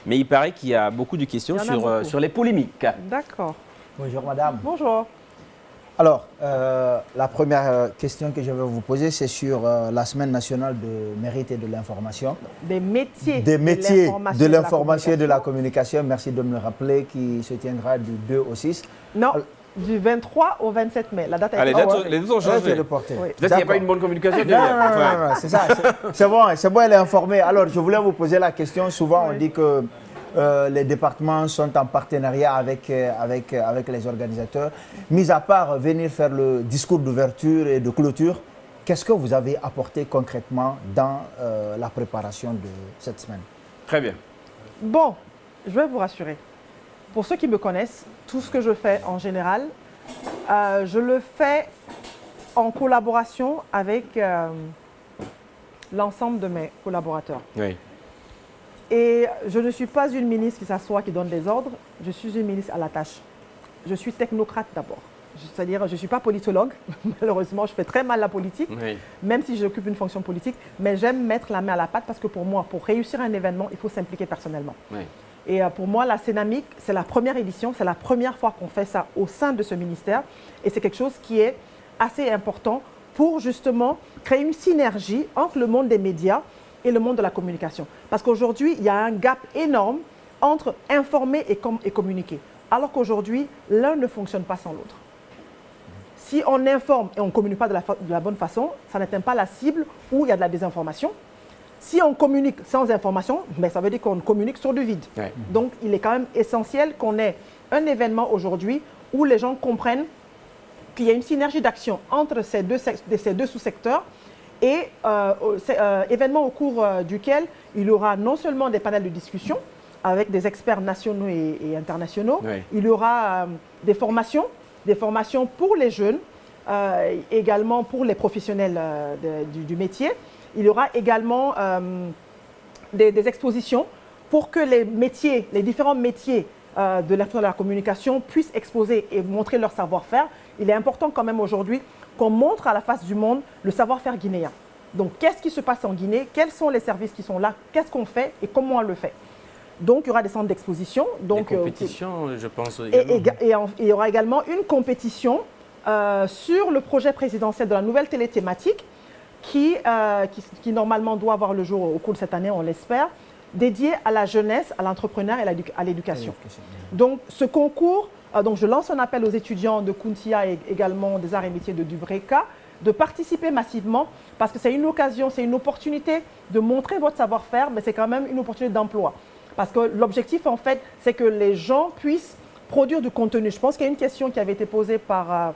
S1: mais il paraît qu'il y a beaucoup de questions sur les polémiques.
S2: D'accord.
S7: Bonjour madame.
S2: Bonjour.
S7: Alors, la première question que je vais vous poser, c'est sur la semaine nationale de mérite et de l'information.
S2: Des métiers
S7: de l'information et de la communication, merci de me le rappeler, qui se tiendra du 2 au 6.
S2: Non, du 23 au 27 mai. La date a été
S1: les dates ont changé.
S7: Reporté.
S2: Oui.
S1: Peut-être qu'il n'y a pas une bonne communication.
S7: Non, c'est ça. C'est bon, elle est informée. Alors, je voulais vous poser la question. Souvent, on dit que les départements sont en partenariat avec les organisateurs. Mis à part venir faire le discours d'ouverture et de clôture, qu'est-ce que vous avez apporté concrètement dans la préparation de cette semaine?
S1: Très bien.
S2: Bon, je vais vous rassurer. Pour ceux qui me connaissent, tout ce que je fais en général, je le fais en collaboration avec l'ensemble de mes collaborateurs.
S1: Oui.
S2: Et je ne suis pas une ministre qui s'assoit, qui donne des ordres. Je suis une ministre à la tâche. Je suis technocrate d'abord. C'est-à-dire, je ne suis pas politologue. Malheureusement, je fais très mal la politique, même si j'occupe une fonction politique. Mais j'aime mettre la main à la pâte parce que pour moi, pour réussir un événement, il faut s'impliquer personnellement. Oui. Et pour moi, la Cénamic, c'est la première édition, c'est la première fois qu'on fait ça au sein de ce ministère. Et c'est quelque chose qui est assez important pour justement créer une synergie entre le monde des médias et le monde de la communication. Parce qu'aujourd'hui, il y a un gap énorme entre informer et communiquer. Alors qu'aujourd'hui, l'un ne fonctionne pas sans l'autre. Si on informe et on ne communique pas de la bonne façon, ça n'atteint pas la cible où il y a de la désinformation. Si on communique sans information, ben ça veut dire qu'on communique sur du vide. Ouais. Donc, il est quand même essentiel qu'on ait un événement aujourd'hui où les gens comprennent qu'il y a une synergie d'action entre ces deux sous-secteurs et événement au cours duquel il y aura non seulement des panels de discussion avec des experts nationaux et internationaux, il y aura des formations pour les jeunes, également pour les professionnels du métier. Il y aura également des expositions pour que les différents métiers de la communication puissent exposer et montrer leur savoir-faire. Il est important quand même aujourd'hui qu'on montre à la face du monde le savoir-faire guinéen. Donc, qu'est-ce qui se passe en Guinée? Quels sont les services qui sont là? Qu'est-ce qu'on fait et comment on le fait? Donc, il y aura des centres d'exposition. Des
S1: compétitions, je pense.
S2: Et il y aura également une compétition sur le projet présidentiel de la nouvelle télé thématique qui normalement doit avoir le jour au cours de cette année, on l'espère, dédié à la jeunesse, à l'entrepreneur et à l'éducation. Donc, ce concours, donc je lance un appel aux étudiants de Kuntia et également des arts et métiers de Dubreka de participer massivement parce que c'est une occasion, c'est une opportunité de montrer votre savoir-faire, mais c'est quand même une opportunité d'emploi. Parce que l'objectif, en fait, c'est que les gens puissent produire du contenu. Je pense qu'il y a une question qui avait été posée par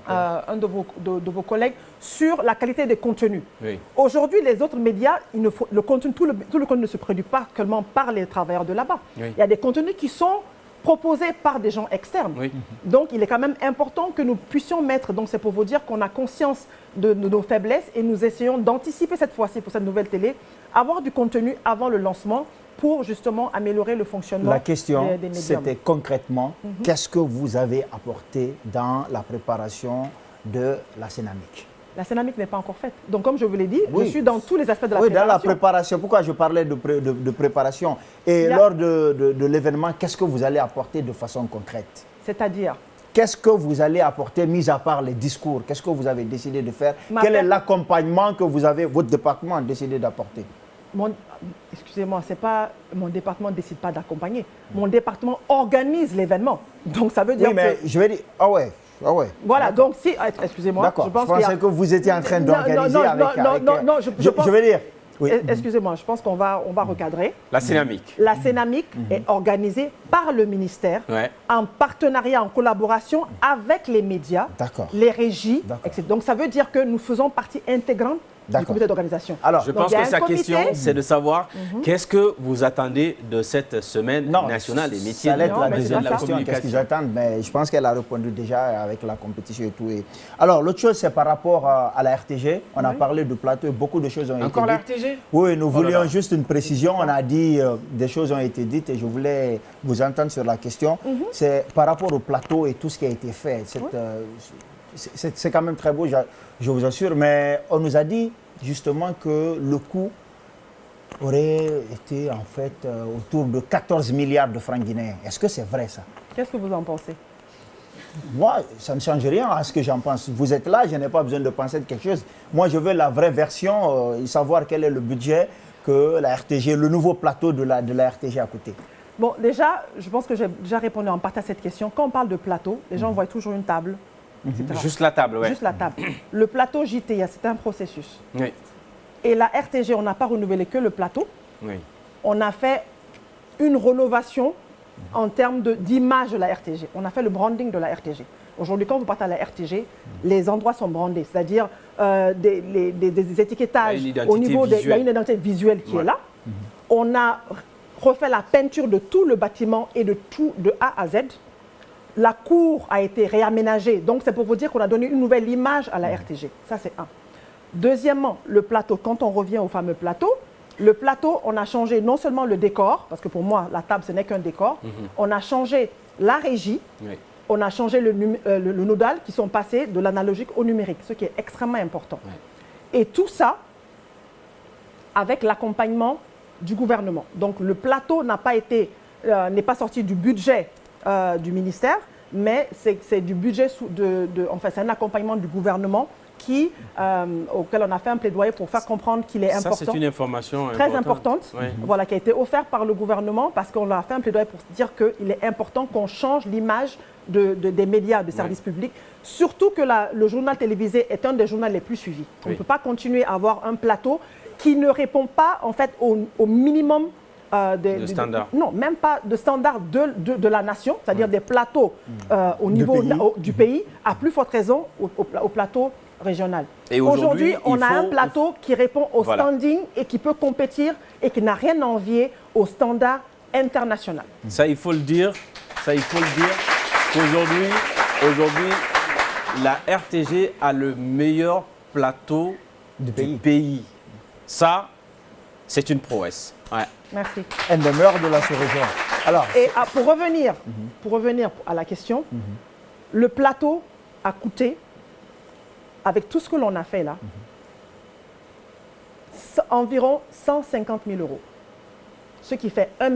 S2: un de vos collègues sur la qualité des contenus. Oui. Aujourd'hui, les autres médias, tout le contenu ne se produit pas seulement par les travailleurs de là-bas. Oui. Il y a des contenus qui sont proposés par des gens externes. Oui. Donc, il est quand même important que nous puissions mettre, donc c'est pour vous dire qu'on a conscience de nos faiblesses et nous essayons d'anticiper cette fois-ci pour cette nouvelle télé, avoir du contenu avant le lancement pour justement améliorer le fonctionnement des médias.
S7: La question, c'était concrètement, qu'est-ce que vous avez apporté dans la préparation de la Cénamic?
S2: La Cénamic n'est pas encore faite. Donc, comme je vous l'ai dit, je suis dans tous les aspects de la préparation.
S7: Oui, dans la préparation. Pourquoi je parlais de préparation? Et lors de l'événement, qu'est-ce que vous allez apporter de façon concrète?
S2: C'est-à-dire?
S7: Qu'est-ce que vous allez apporter, mis à part les discours? Qu'est-ce que vous avez décidé de faire? Quel est l'accompagnement que votre département a décidé d'apporter?
S2: Excusez-moi, c'est pas mon département ne décide pas d'accompagner. Mon département organise l'événement. Donc, ça veut dire
S7: oui, mais je vais dire... Ah ouais.
S2: Voilà, donc si... Excusez-moi.
S7: D'accord, je pensais que vous étiez en train d'organiser avec...
S2: Non,
S7: je veux dire, Oui.
S2: Excusez-moi, je pense qu'on va recadrer.
S1: La Cénamique.
S2: La Cénamique est organisée par le ministère
S1: Ouais.
S2: en partenariat, en collaboration avec les médias, les régies, etc. Donc ça veut dire que nous faisons partie intégrante du comité d'organisation.
S7: Alors,
S1: je pense que sa question, c'est de savoir qu'est-ce que vous attendez de cette semaine nationale des métiers
S7: de la
S1: communication.
S7: Qu'est-ce qu'ils attendent? Mais je pense qu'elle a répondu déjà avec la compétition et tout. Alors, l'autre chose, c'est par rapport à la RTG. On a parlé de plateau et beaucoup de choses ont été dites.
S1: Encore la RTG?
S7: Oui, nous voulions juste une précision. On a dit des choses ont été dites et je voulais vous entendre sur la question. C'est par rapport au plateau et tout ce qui a été fait. C'est quand même très beau, je vous assure, mais on nous a dit justement que le coût aurait été en fait autour de 14 milliards de francs guinéens. Est-ce que c'est vrai ça?
S2: Qu'est-ce que vous en pensez?
S7: Moi, ça ne change rien à ce que j'en pense. Vous êtes là, je n'ai pas besoin de penser de quelque chose. Moi, je veux la vraie version, savoir quel est le budget que la RTG, le nouveau plateau de la RTG a coûté.
S2: Bon, déjà, je pense que j'ai déjà répondu en partie à cette question. Quand on parle de plateau, les gens voient toujours une table.
S1: Juste la table, oui.
S2: Juste la table. Le plateau JTIA, c'est un processus.
S1: Oui.
S2: Et la RTG, on n'a pas renouvelé que le plateau.
S1: Oui.
S2: On a fait une rénovation en termes d'image de la RTG. On a fait le branding de la RTG. Aujourd'hui, quand vous partez à la RTG, les endroits sont brandés, c'est-à-dire des étiquetages au niveau il y a une identité visuelle qui est là. On a refait la peinture de tout le bâtiment et de tout de A à Z. La cour a été réaménagée, donc c'est pour vous dire qu'on a donné une nouvelle image à la RTG. Ça, c'est un. Deuxièmement, le plateau. Quand on revient au fameux plateau, le plateau, on a changé non seulement le décor, parce que pour moi, la table, ce n'est qu'un décor. On a changé la régie, on a changé le nodal, qui sont passés de l'analogique au numérique, ce qui est extrêmement important. Et tout ça avec l'accompagnement du gouvernement. Donc le plateau n'est pas sorti du budget du ministère, mais c'est du budget, enfin, c'est un accompagnement du gouvernement auquel on a fait un plaidoyer pour faire comprendre qu'il est important. Ça,
S1: c'est une information
S2: très importante, voilà, qui a été offerte par le gouvernement parce qu'on a fait un plaidoyer pour dire qu'il est important qu'on change l'image des médias de service public, surtout que le journal télévisé est un des journaux les plus suivis. On ne peut pas continuer à avoir un plateau qui ne répond pas en fait au minimum
S1: de standard.
S2: Non, même pas de standard de la nation, c'est-à-dire des plateaux au niveau du pays, à plus forte raison au plateau régional.
S1: Et
S2: aujourd'hui, on a un plateau qui répond au standing et qui peut compétir et qui n'a rien à envier au standard international.
S1: Ça, il faut le dire. Ça, il faut le dire. Aujourd'hui, la RTG a le meilleur plateau du pays. Ça, c'est une prouesse. Ouais.
S2: Merci.
S7: Un des meilleurs de la sous-région. Alors,
S2: et pour revenir à la question, le plateau a coûté, avec tout ce que l'on a fait là, environ 150 000 €. Ce qui fait 1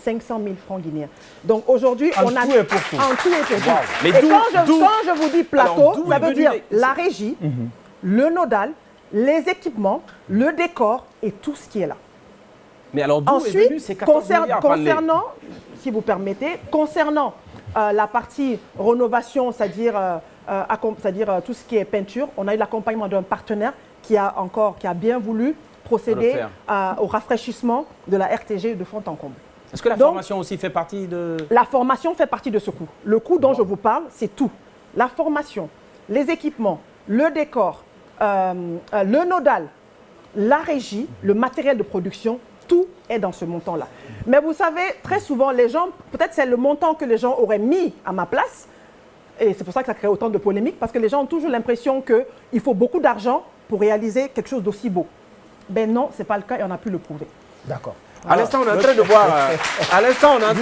S2: 500 000 francs guinéens. Donc aujourd'hui, on a...
S7: En tout et pour tout.
S2: En tout et pour tout.
S1: Mais
S2: et quand je vous dis plateau, ça veut dire la régie, le nodal, les équipements, le décor et tout ce qui est là.
S1: Mais alors d'où est venu ces 14 milliards
S2: concernant, si vous permettez, concernant la partie rénovation, c'est-à-dire tout ce qui est peinture, on a eu l'accompagnement d'un partenaire qui a bien voulu procéder au rafraîchissement de la RTG de fond en comble.
S1: Est-ce que la formation aussi fait partie de...
S2: La formation fait partie de ce coût. Le coût dont je vous parle, c'est tout. La formation, les équipements, le décor, le nodal, la régie, le matériel de production, tout est dans ce montant-là. Mais vous savez, très souvent, les gens, peut-être c'est le montant que les gens auraient mis à ma place, et c'est pour ça que ça crée autant de polémiques, parce que les gens ont toujours l'impression qu'il faut beaucoup d'argent pour réaliser quelque chose d'aussi beau. Ben non, ce n'est pas le cas et on a pu le prouver.
S7: D'accord.
S1: À l'instant, on est en train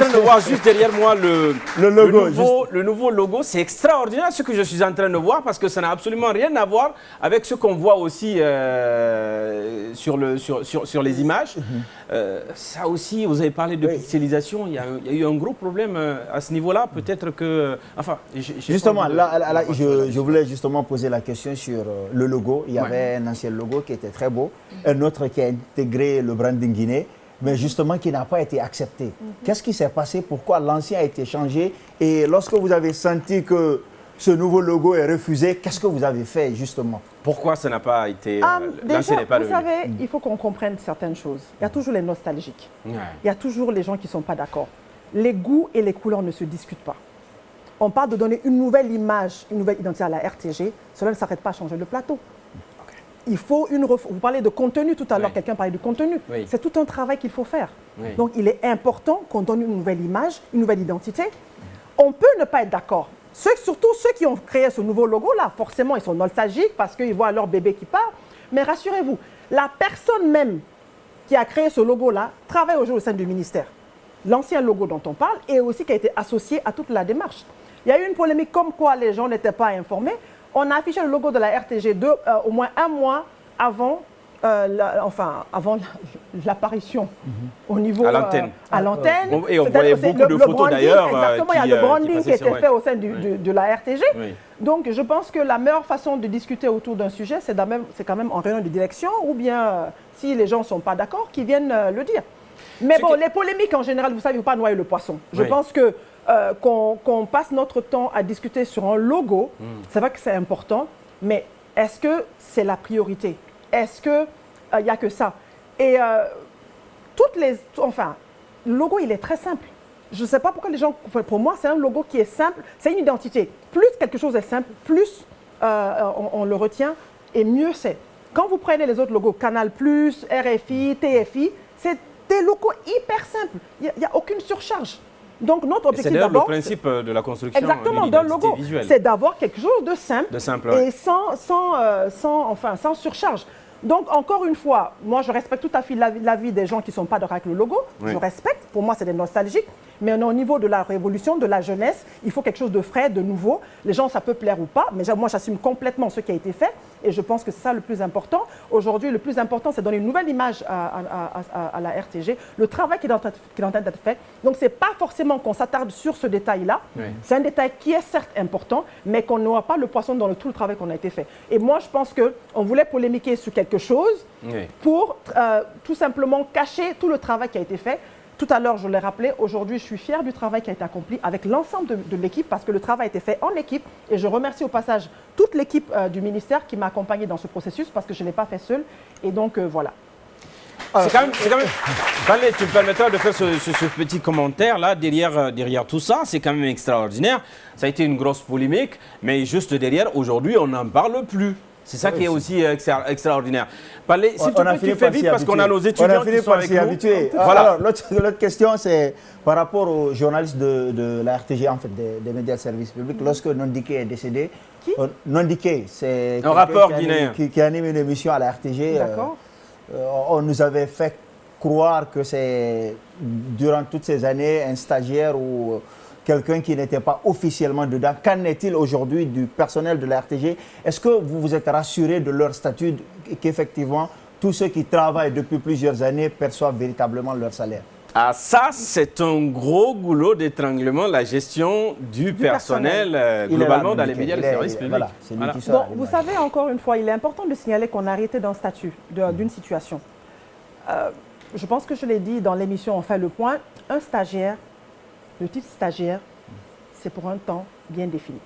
S1: de voir, juste derrière moi le nouveau logo. C'est extraordinaire ce que je suis en train de voir parce que ça n'a absolument rien à voir avec ce qu'on voit aussi sur les images. Ça aussi, vous avez parlé de pixelisation. Il y a eu un gros problème à ce niveau-là. Peut-être que... Enfin,
S7: justement, je voulais justement poser la question sur le logo. Il y avait un ancien logo qui était très beau. Un autre qui a intégré le branding Guinée, mais justement qui n'a pas été accepté. Qu'est-ce qui s'est passé? Pourquoi l'ancien a été changé? Et lorsque vous avez senti que ce nouveau logo est refusé. Qu'est-ce que vous avez fait justement?
S1: Pourquoi ça n'a pas été
S2: déjà, vous savez, il faut qu'on comprenne certaines choses. Il y a toujours les nostalgiques. Il y a toujours les gens qui ne sont pas d'accord. Les goûts et les couleurs ne se discutent pas. On parle de donner une nouvelle image, une nouvelle identité à la RTG. Cela ne s'arrête pas à changer le plateau. Il faut vous parlez de contenu tout à l'heure, quelqu'un parlait de contenu. C'est tout un travail qu'il faut faire. Donc il est important qu'on donne une nouvelle image, une nouvelle identité. On peut ne pas être d'accord. Surtout ceux qui ont créé ce nouveau logo-là, forcément, ils sont nostalgiques parce qu'ils voient leur bébé qui part. Mais rassurez-vous, la personne même qui a créé ce logo-là travaille aujourd'hui au sein du ministère. L'ancien logo dont on parle et aussi qui a été associé à toute la démarche. Il y a eu une polémique comme quoi les gens n'étaient pas informés. On a affiché le logo de la RTG au moins un mois avant l'apparition au niveau
S1: à l'antenne.
S2: Et
S1: on voyait beaucoup de photos d'ailleurs.
S2: Exactement, il y a le branding qui était fait au sein de la RTG. Donc je pense que la meilleure façon de discuter autour d'un sujet, c'est quand même en réunion de direction ou bien si les gens ne sont pas d'accord, qu'ils viennent le dire. Mais bon, les polémiques en général, vous savez, il ne faut pas noyer le poisson. Je pense que qu'on passe notre temps à discuter sur un logo, c'est vrai que c'est important, mais est-ce que c'est la priorité? Est-ce qu'il n'y a que ça? Et le logo, il est très simple. Je ne sais pas pourquoi les gens... Pour moi, c'est un logo qui est simple, c'est une identité. Plus quelque chose est simple, plus on le retient et mieux c'est. Quand vous prenez les autres logos, Canal+, RFI, TFI, c'est des logos hyper simples. Il n'y a aucune surcharge. Donc notre objectif d'abord...
S1: C'est le principe de la construction
S2: d'un logo, c'est d'avoir quelque chose de simple, et sans surcharge. Donc encore une fois, moi je respecte tout à fait l'avis des gens qui ne sont pas d'accord avec le logo, je respecte, pour moi c'est des nostalgiques, mais au niveau de la révolution, de la jeunesse, il faut quelque chose de frais, de nouveau. Les gens, ça peut plaire ou pas, mais moi j'assume complètement ce qui a été fait et je pense que c'est ça le plus important. Aujourd'hui, le plus important, c'est donner une nouvelle image à la RTG, le travail qui est en train d'être fait. Donc ce n'est pas forcément qu'on s'attarde sur ce détail-là, c'est un détail qui est certes important, mais qu'on n'aura pas le poisson dans tout le travail qu'on a été fait. Et moi je pense qu'on voulait polémiquer sur quelque chose pour tout simplement cacher tout le travail qui a été fait. Tout à l'heure, je l'ai rappelé, aujourd'hui, je suis fière du travail qui a été accompli avec l'ensemble de l'équipe parce que le travail a été fait en équipe et je remercie au passage toute l'équipe du ministère qui m'a accompagnée dans ce processus parce que je ne l'ai pas fait seule et donc voilà.
S1: C'est quand même tu me permettras de faire ce petit commentaire là derrière tout ça, c'est quand même extraordinaire. Ça a été une grosse polémique, mais juste derrière, aujourd'hui, on n'en parle plus. C'est ça qui est aussi extraordinaire. S'il te plaît, tu fais vite parce qu'on a nos étudiants qui sont avec nous.
S7: Voilà. Alors, l'autre question, c'est par rapport aux journalistes de la RTG, en fait, des médias de service public. Lorsque Nondike est décédé, Nondike, c'est
S1: un rappeur guinéen
S7: qui anime une émission à la RTG.
S2: D'accord.
S7: On nous avait fait croire que c'est, durant toutes ces années, un stagiaire ou... quelqu'un qui n'était pas officiellement dedans. Qu'en est-il aujourd'hui du personnel de la RTG? Est-ce que vous vous êtes rassuré de leur statut et qu'effectivement, tous ceux qui travaillent depuis plusieurs années perçoivent véritablement leur salaire?
S1: Ah, ça, c'est un gros goulot d'étranglement, la gestion du personnel globalement dans les médias de service public.
S7: Voilà.
S2: Bon, vous savez, encore une fois, il est important de signaler qu'on a arrêté d'un statut, d'une situation. Je pense que je l'ai dit dans l'émission On fait le point, un stagiaire, le titre stagiaire, c'est pour un temps bien défini.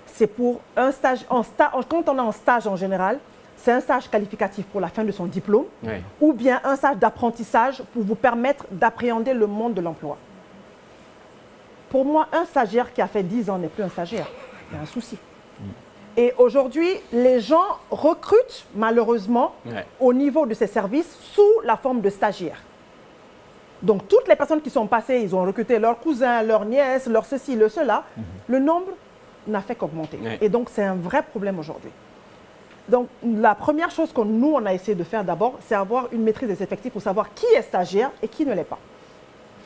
S2: C'est pour un stage, quand on est en stage en général, c'est un stage qualificatif pour la fin de son diplôme ou bien un stage d'apprentissage pour vous permettre d'appréhender le monde de l'emploi. Pour moi, un stagiaire qui a fait 10 ans n'est plus un stagiaire. Il y a un souci. Et aujourd'hui, les gens recrutent malheureusement au niveau de ces services sous la forme de stagiaires. Donc, toutes les personnes qui sont passées, ils ont recruté leurs cousins, leurs nièces, leur ceci, le cela. Le nombre n'a fait qu'augmenter. Et donc, c'est un vrai problème aujourd'hui. Donc, la première chose que nous, on a essayé de faire d'abord, c'est avoir une maîtrise des effectifs pour savoir qui est stagiaire et qui ne l'est pas.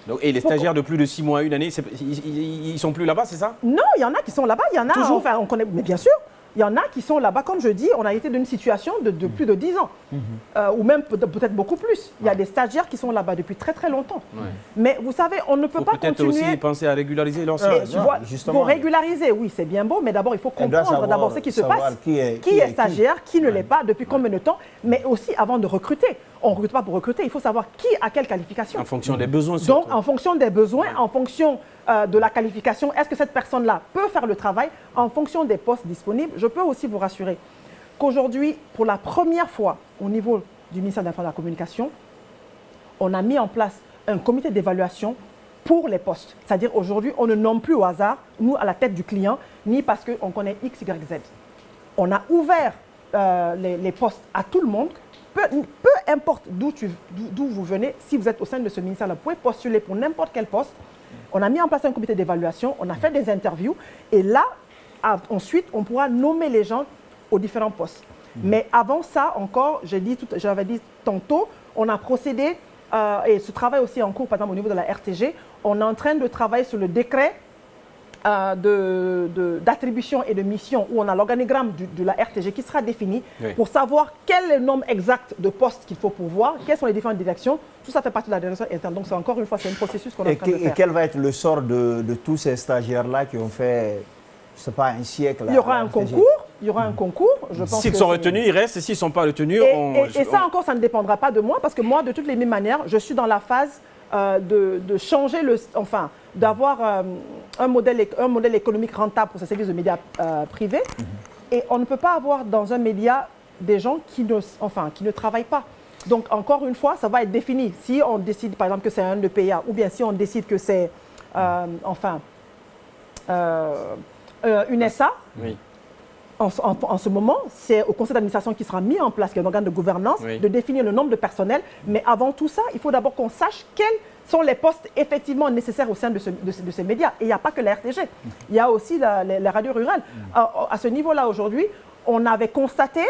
S1: Donc, et les stagiaires de plus de 6 mois, 1 année, ils ne sont plus là-bas, c'est ça?
S2: Non, il y en a qui sont là-bas. Il y en a, enfin, on connaît, mais bien sûr. Il y en a qui sont là-bas, comme je dis, on a été dans une situation de plus de 10 ans, ou même peut-être beaucoup plus. Il y a des stagiaires qui sont là-bas depuis très très longtemps. Mais vous savez, on ne peut pas continuer...
S1: Peut-être aussi penser à régulariser leur salaire.
S2: Pour régulariser, oui, c'est bien beau, mais d'abord, il faut comprendre d'abord ce qui se passe. Qui est stagiaire, qui ne l'est pas, depuis combien de temps, mais aussi avant de recruter. on ne recrute pas pour recruter, il faut savoir qui a quelle qualification.
S1: En fonction des besoins, surtout.
S2: Donc, en fonction des besoins, en fonction de la qualification, est-ce que cette personne-là peut faire le travail en fonction des postes disponibles? Je peux aussi vous rassurer qu'aujourd'hui, pour la première fois au niveau du ministère de l'Information et de la Communication, on a mis en place un comité d'évaluation pour les postes. C'est-à-dire aujourd'hui, on ne nomme plus au hasard, nous, à la tête du client, ni parce qu'on connaît X, Y, Z. On a ouvert les postes à tout le monde. Peu importe d'où vous venez, si vous êtes au sein de ce ministère-là, vous pouvez postuler pour n'importe quel poste. On a mis en place un comité d'évaluation, on a fait des interviews, et là, ensuite, on pourra nommer les gens aux différents postes. Mais avant ça, encore, j'avais dit tantôt, on a procédé, et ce travail aussi en cours, par exemple, au niveau de la RTG, on est en train de travailler sur le décret d'attribution et de mission où on a l'organigramme de la RTG qui sera défini pour savoir quel est le nombre exact de postes qu'il faut pourvoir, quelles sont les différentes directions. Tout ça fait partie de la direction interne. Donc, c'est encore une fois, c'est un processus qu'on est en train de faire.
S7: Et quel va être le sort de tous ces stagiaires-là qui ont fait, je ne sais pas, un siècle?
S2: Il y aura un concours. Il y aura un concours.
S1: S'ils sont retenus, ils restent. Et s'ils ne sont pas retenus,
S2: et ça encore, ça ne dépendra pas de moi parce que moi, de toutes les mêmes manières, je suis dans la phase de changer d'avoir un modèle économique rentable pour ces services de médias privés. Et on ne peut pas avoir dans un média des gens qui ne travaillent pas. Donc, encore une fois, ça va être défini. Si on décide, par exemple, que c'est un EPA ou bien si on décide que c'est une SA,
S1: oui.
S2: En ce moment, c'est au conseil d'administration qui sera mis en place, qui est un organe de gouvernance, de définir le nombre de personnel. Mais avant tout ça, il faut d'abord qu'on sache quels sont les postes effectivement nécessaires au sein de ces médias. Et il n'y a pas que la RTG, il y a aussi les radios rurales. À ce niveau-là, aujourd'hui, on avait constaté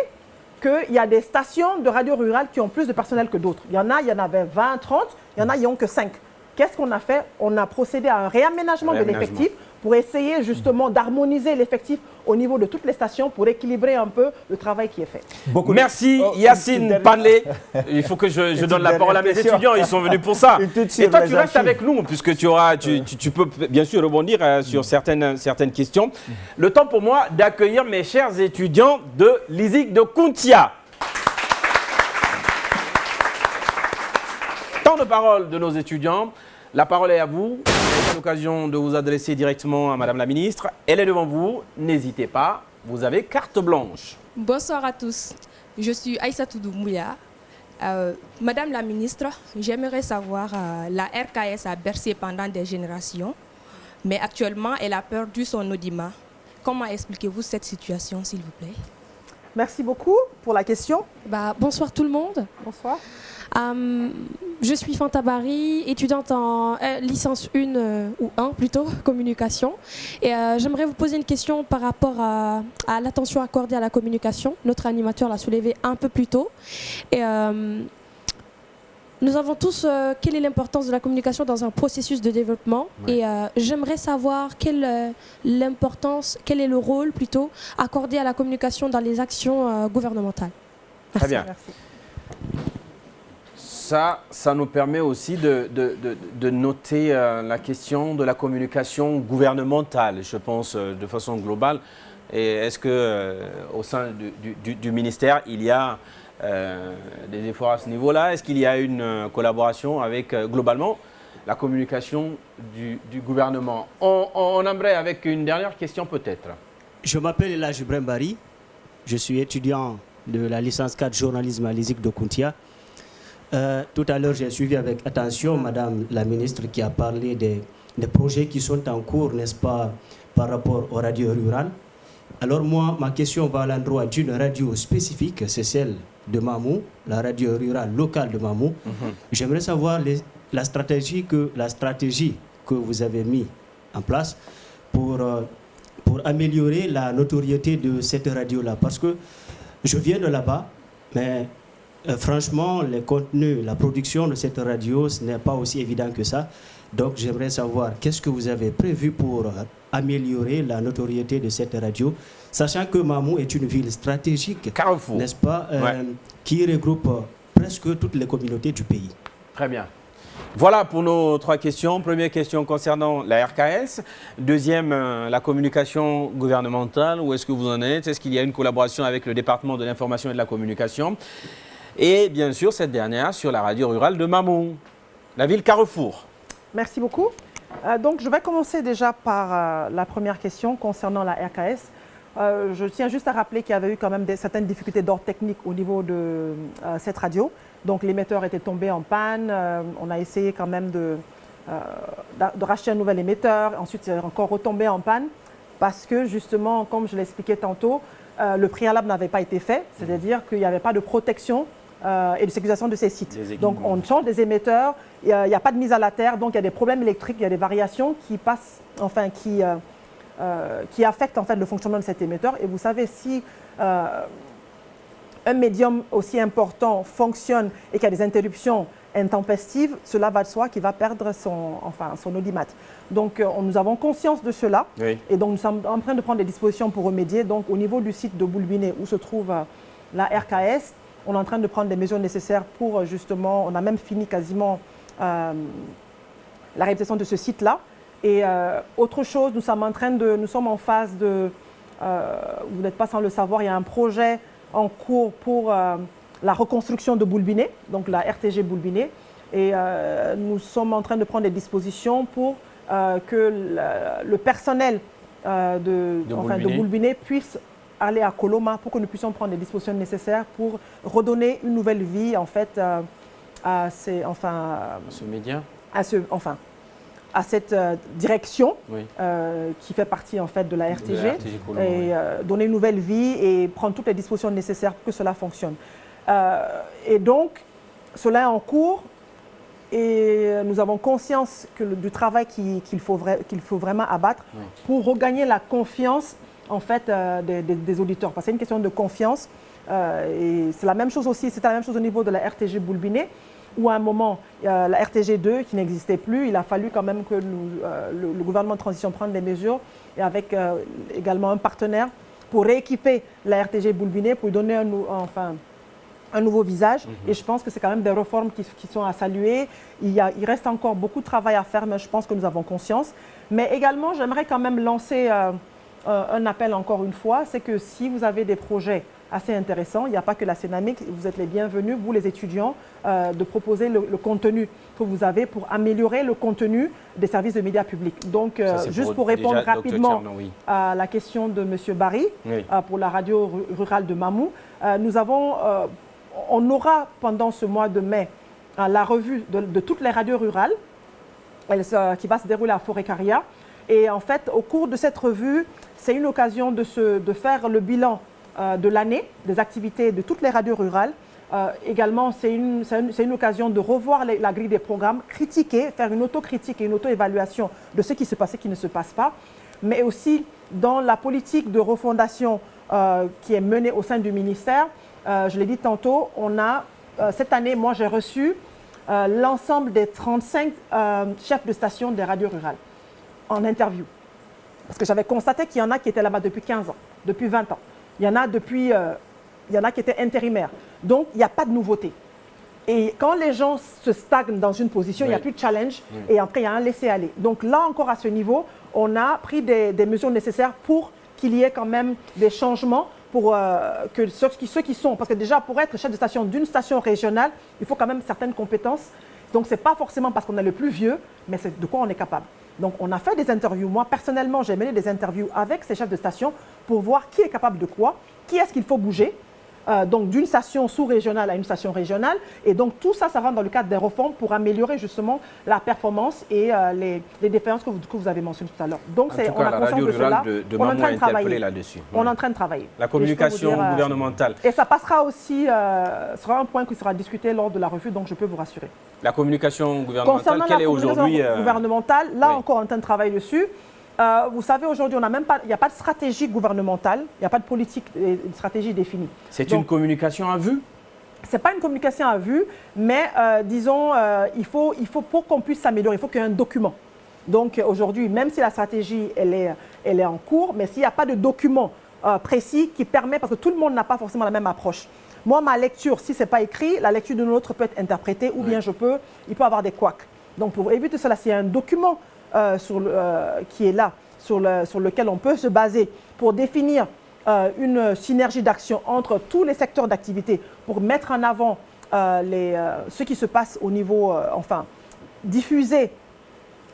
S2: qu'il y a des stations de radio rurales qui ont plus de personnel que d'autres. Il y en avait 20, 30, il y en a, ils n'ont que 5. Qu'est-ce qu'on a fait? On a procédé à un réaménagement de l'effectif pour essayer justement d'harmoniser l'effectif au niveau de toutes les stations pour équilibrer un peu le travail qui est fait.
S1: Merci Yacine Panlé. Il faut que je donne la parole à mes étudiants, ils sont venus pour ça. Et toi, tu restes avec nous puisque tu peux bien sûr rebondir sur certaines questions. Le temps pour moi d'accueillir mes chers étudiants de l'ISIC de Kountia. Temps de parole de nos étudiants. La parole est à vous. Vous avez l'occasion de vous adresser directement à Madame la Ministre. Elle est devant vous. N'hésitez pas. Vous avez carte blanche.
S8: Bonsoir à tous. Je suis Aïssatou Doumbouya. Madame la Ministre, j'aimerais savoir, la RKS a bercé pendant des générations, mais actuellement, elle a perdu son audimat. Comment expliquez-vous cette situation, s'il vous plaît?
S2: Merci beaucoup pour la question.
S9: Bonsoir tout le monde.
S2: Bonsoir.
S9: Je suis Fanta Barry, étudiante en licence 1 ou 1 plutôt, communication. Et j'aimerais vous poser une question par rapport à l'attention accordée à la communication. Notre animateur l'a soulevé un peu plus tôt. Et nous savons tous quelle est l'importance de la communication dans un processus de développement. Ouais. Et j'aimerais savoir quelle est le rôle plutôt accordé à la communication dans les actions gouvernementales.
S1: Merci. Très bien. Merci. Ça nous permet aussi de noter la question de la communication gouvernementale, je pense, de façon globale. Et est-ce qu'au sein du ministère, il y a des efforts à ce niveau-là? Est-ce qu'il y a une collaboration avec, globalement, la communication du gouvernement? On aimerait avec une dernière question peut-être.
S6: Je m'appelle Elhadji Ibrahim Bari. Je suis étudiant de la licence 4 journalisme à l'ISIC de Kountia. Tout à l'heure, j'ai suivi avec attention Madame la Ministre qui a parlé des projets qui sont en cours, n'est-ce pas, par rapport aux radios rurales. Alors moi, ma question va à l'endroit d'une radio spécifique, c'est celle de Mamou, la radio rurale locale de Mamou. J'aimerais savoir la stratégie que vous avez mise en place pour améliorer la notoriété de cette radio-là. Parce que je viens de là-bas, mais franchement, les contenus, la production de cette radio, ce n'est pas aussi évident que ça. Donc, j'aimerais savoir qu'est-ce que vous avez prévu pour améliorer la notoriété de cette radio, sachant que Mamou est une ville stratégique, n'est-ce pas, qui regroupe presque toutes les communautés du pays.
S1: Très bien. Voilà pour nos 3 questions. Première question concernant la RKS. Deuxième, la communication gouvernementale. Où est-ce que vous en êtes? Est-ce qu'il y a une collaboration avec le département de l'information et de la communication? Et bien sûr, cette dernière sur la radio rurale de Mamou, la ville Carrefour.
S2: Merci beaucoup. Donc, je vais commencer déjà par la première question concernant la RKS. Je tiens juste à rappeler qu'il y avait eu quand même certaines difficultés d'ordre technique au niveau de cette radio. Donc, l'émetteur était tombé en panne. On a essayé quand même de racheter un nouvel émetteur. Ensuite, c'est encore retombé en panne parce que justement, comme je l'expliquais tantôt, le préalable n'avait pas été fait. C'est-à-dire qu'il n'y avait pas de protection et de sécurisation de ces sites. Donc, on change des émetteurs. Il n'y a pas de mise à la terre. Donc, il y a des problèmes électriques. Il y a des variations qui passent, enfin, qui affectent en fait le fonctionnement de cet émetteur. Et vous savez, si un médium aussi important fonctionne et qu'il y a des interruptions intempestives, cela va de soi qu'il va perdre son audimat. Donc, nous avons conscience de cela. Oui. Et donc, nous sommes en train de prendre des dispositions pour remédier. Donc, au niveau du site de Boulbiné, où se trouve la RKS, on est en train de prendre des mesures nécessaires pour justement, on a même fini quasiment la réalisation de ce site-là. Et autre chose, nous sommes en phase de, vous n'êtes pas sans le savoir, il y a un projet en cours pour la reconstruction de Boulbiné, donc la RTG Boulbiné. Et nous sommes en train de prendre des dispositions pour que le personnel de Boulbiné puisse aller à Koloma pour que nous puissions prendre les dispositions nécessaires pour redonner une nouvelle vie en fait à ce média, à cette direction oui. Qui fait partie en fait de la RTG, Koloma, et donner une nouvelle vie et prendre toutes les dispositions nécessaires pour que cela fonctionne. Et donc cela est en cours et nous avons conscience du travail qu'il faut vraiment abattre oui. pour regagner la confiance en fait des auditeurs, parce que c'est une question de confiance et c'est la même chose aussi, c'était la même chose au niveau de la RTG Boulbiné, où à un moment, la RTG 2 qui n'existait plus, il a fallu quand même que le gouvernement de transition prenne des mesures et avec également un partenaire pour rééquiper la RTG Boulbiné, pour lui donner un nouveau visage. Et je pense que c'est quand même des réformes qui sont à saluer. Il reste encore beaucoup de travail à faire, mais je pense que nous avons conscience. Mais également, j'aimerais quand même lancer un appel encore une fois, c'est que si vous avez des projets assez intéressants, il n'y a pas que la Cénamic, vous êtes les bienvenus, vous les étudiants, de proposer le contenu que vous avez pour améliorer le contenu des services de médias publics. Donc, juste pour répondre rapidement à la question de M. Barry, oui. Pour la radio rurale de Mamou, on aura pendant ce mois de mai la revue de toutes les radios rurales qui va se dérouler à Forêt-Caria. Et en fait, au cours de cette revue, c'est une occasion de faire le bilan de l'année, des activités de toutes les radios rurales. Également, c'est une occasion de revoir la grille des programmes, critiquer, faire une autocritique et une auto-évaluation de ce qui se passe et qui ne se passe pas, mais aussi dans la politique de refondation qui est menée au sein du ministère. Je l'ai dit tantôt, cette année, moi j'ai reçu l'ensemble des 35 chefs de station des radios rurales en interview. Parce que j'avais constaté qu'il y en a qui étaient là-bas depuis 15 ans, depuis 20 ans. Il y en a qui étaient intérimaires. Donc, il n'y a pas de nouveauté. Et quand les gens se stagnent dans une position, oui. il n'y a plus de challenge oui. et après, il y a un laisser-aller. Donc là, encore à ce niveau, on a pris des mesures nécessaires pour qu'il y ait quand même des changements pour que ceux qui sont... Parce que déjà, pour être chef de station d'une station régionale, il faut quand même certaines compétences. Donc, ce n'est pas forcément parce qu'on est le plus vieux, mais c'est de quoi on est capable. Donc, on a fait des interviews. Moi, personnellement, j'ai mené des interviews avec ces chefs de station pour voir qui est capable de quoi, qui est-ce qu'il faut bouger, donc d'une station sous-régionale à une station régionale. Et donc, tout ça, ça rentre dans le cadre des réformes pour améliorer justement la performance et les défaillances que vous avez mentionnées tout à l'heure. Donc, on a conscience de cela. On est en train de travailler là-dessus. On est en train de travailler.
S1: La communication gouvernementale.
S2: Et ça passera aussi, sera un point qui sera discuté lors de la revue, donc je peux vous rassurer.
S1: La communication gouvernementale, quelle est aujourd'hui
S2: gouvernementale, là
S1: oui.
S2: encore en train de travailler dessus. Vous savez, aujourd'hui, il n'y a pas de stratégie gouvernementale, il n'y a pas de politique et de stratégie définie.
S1: C'est une communication à vue?
S2: Ce n'est pas une communication à vue, mais disons, il faut pour qu'on puisse s'améliorer, il faut qu'il y ait un document. Donc aujourd'hui, même si la stratégie, elle est en cours, mais s'il n'y a pas de document précis qui permet, parce que tout le monde n'a pas forcément la même approche. Moi, ma lecture, si ce n'est pas écrit, la lecture de l'autre peut être interprétée ou bien il peut avoir des couacs. Donc pour éviter cela, s'il y a un document qui est là, sur lequel on peut se baser pour définir une synergie d'action entre tous les secteurs d'activité pour mettre en avant ce qui se passe au niveau, diffuser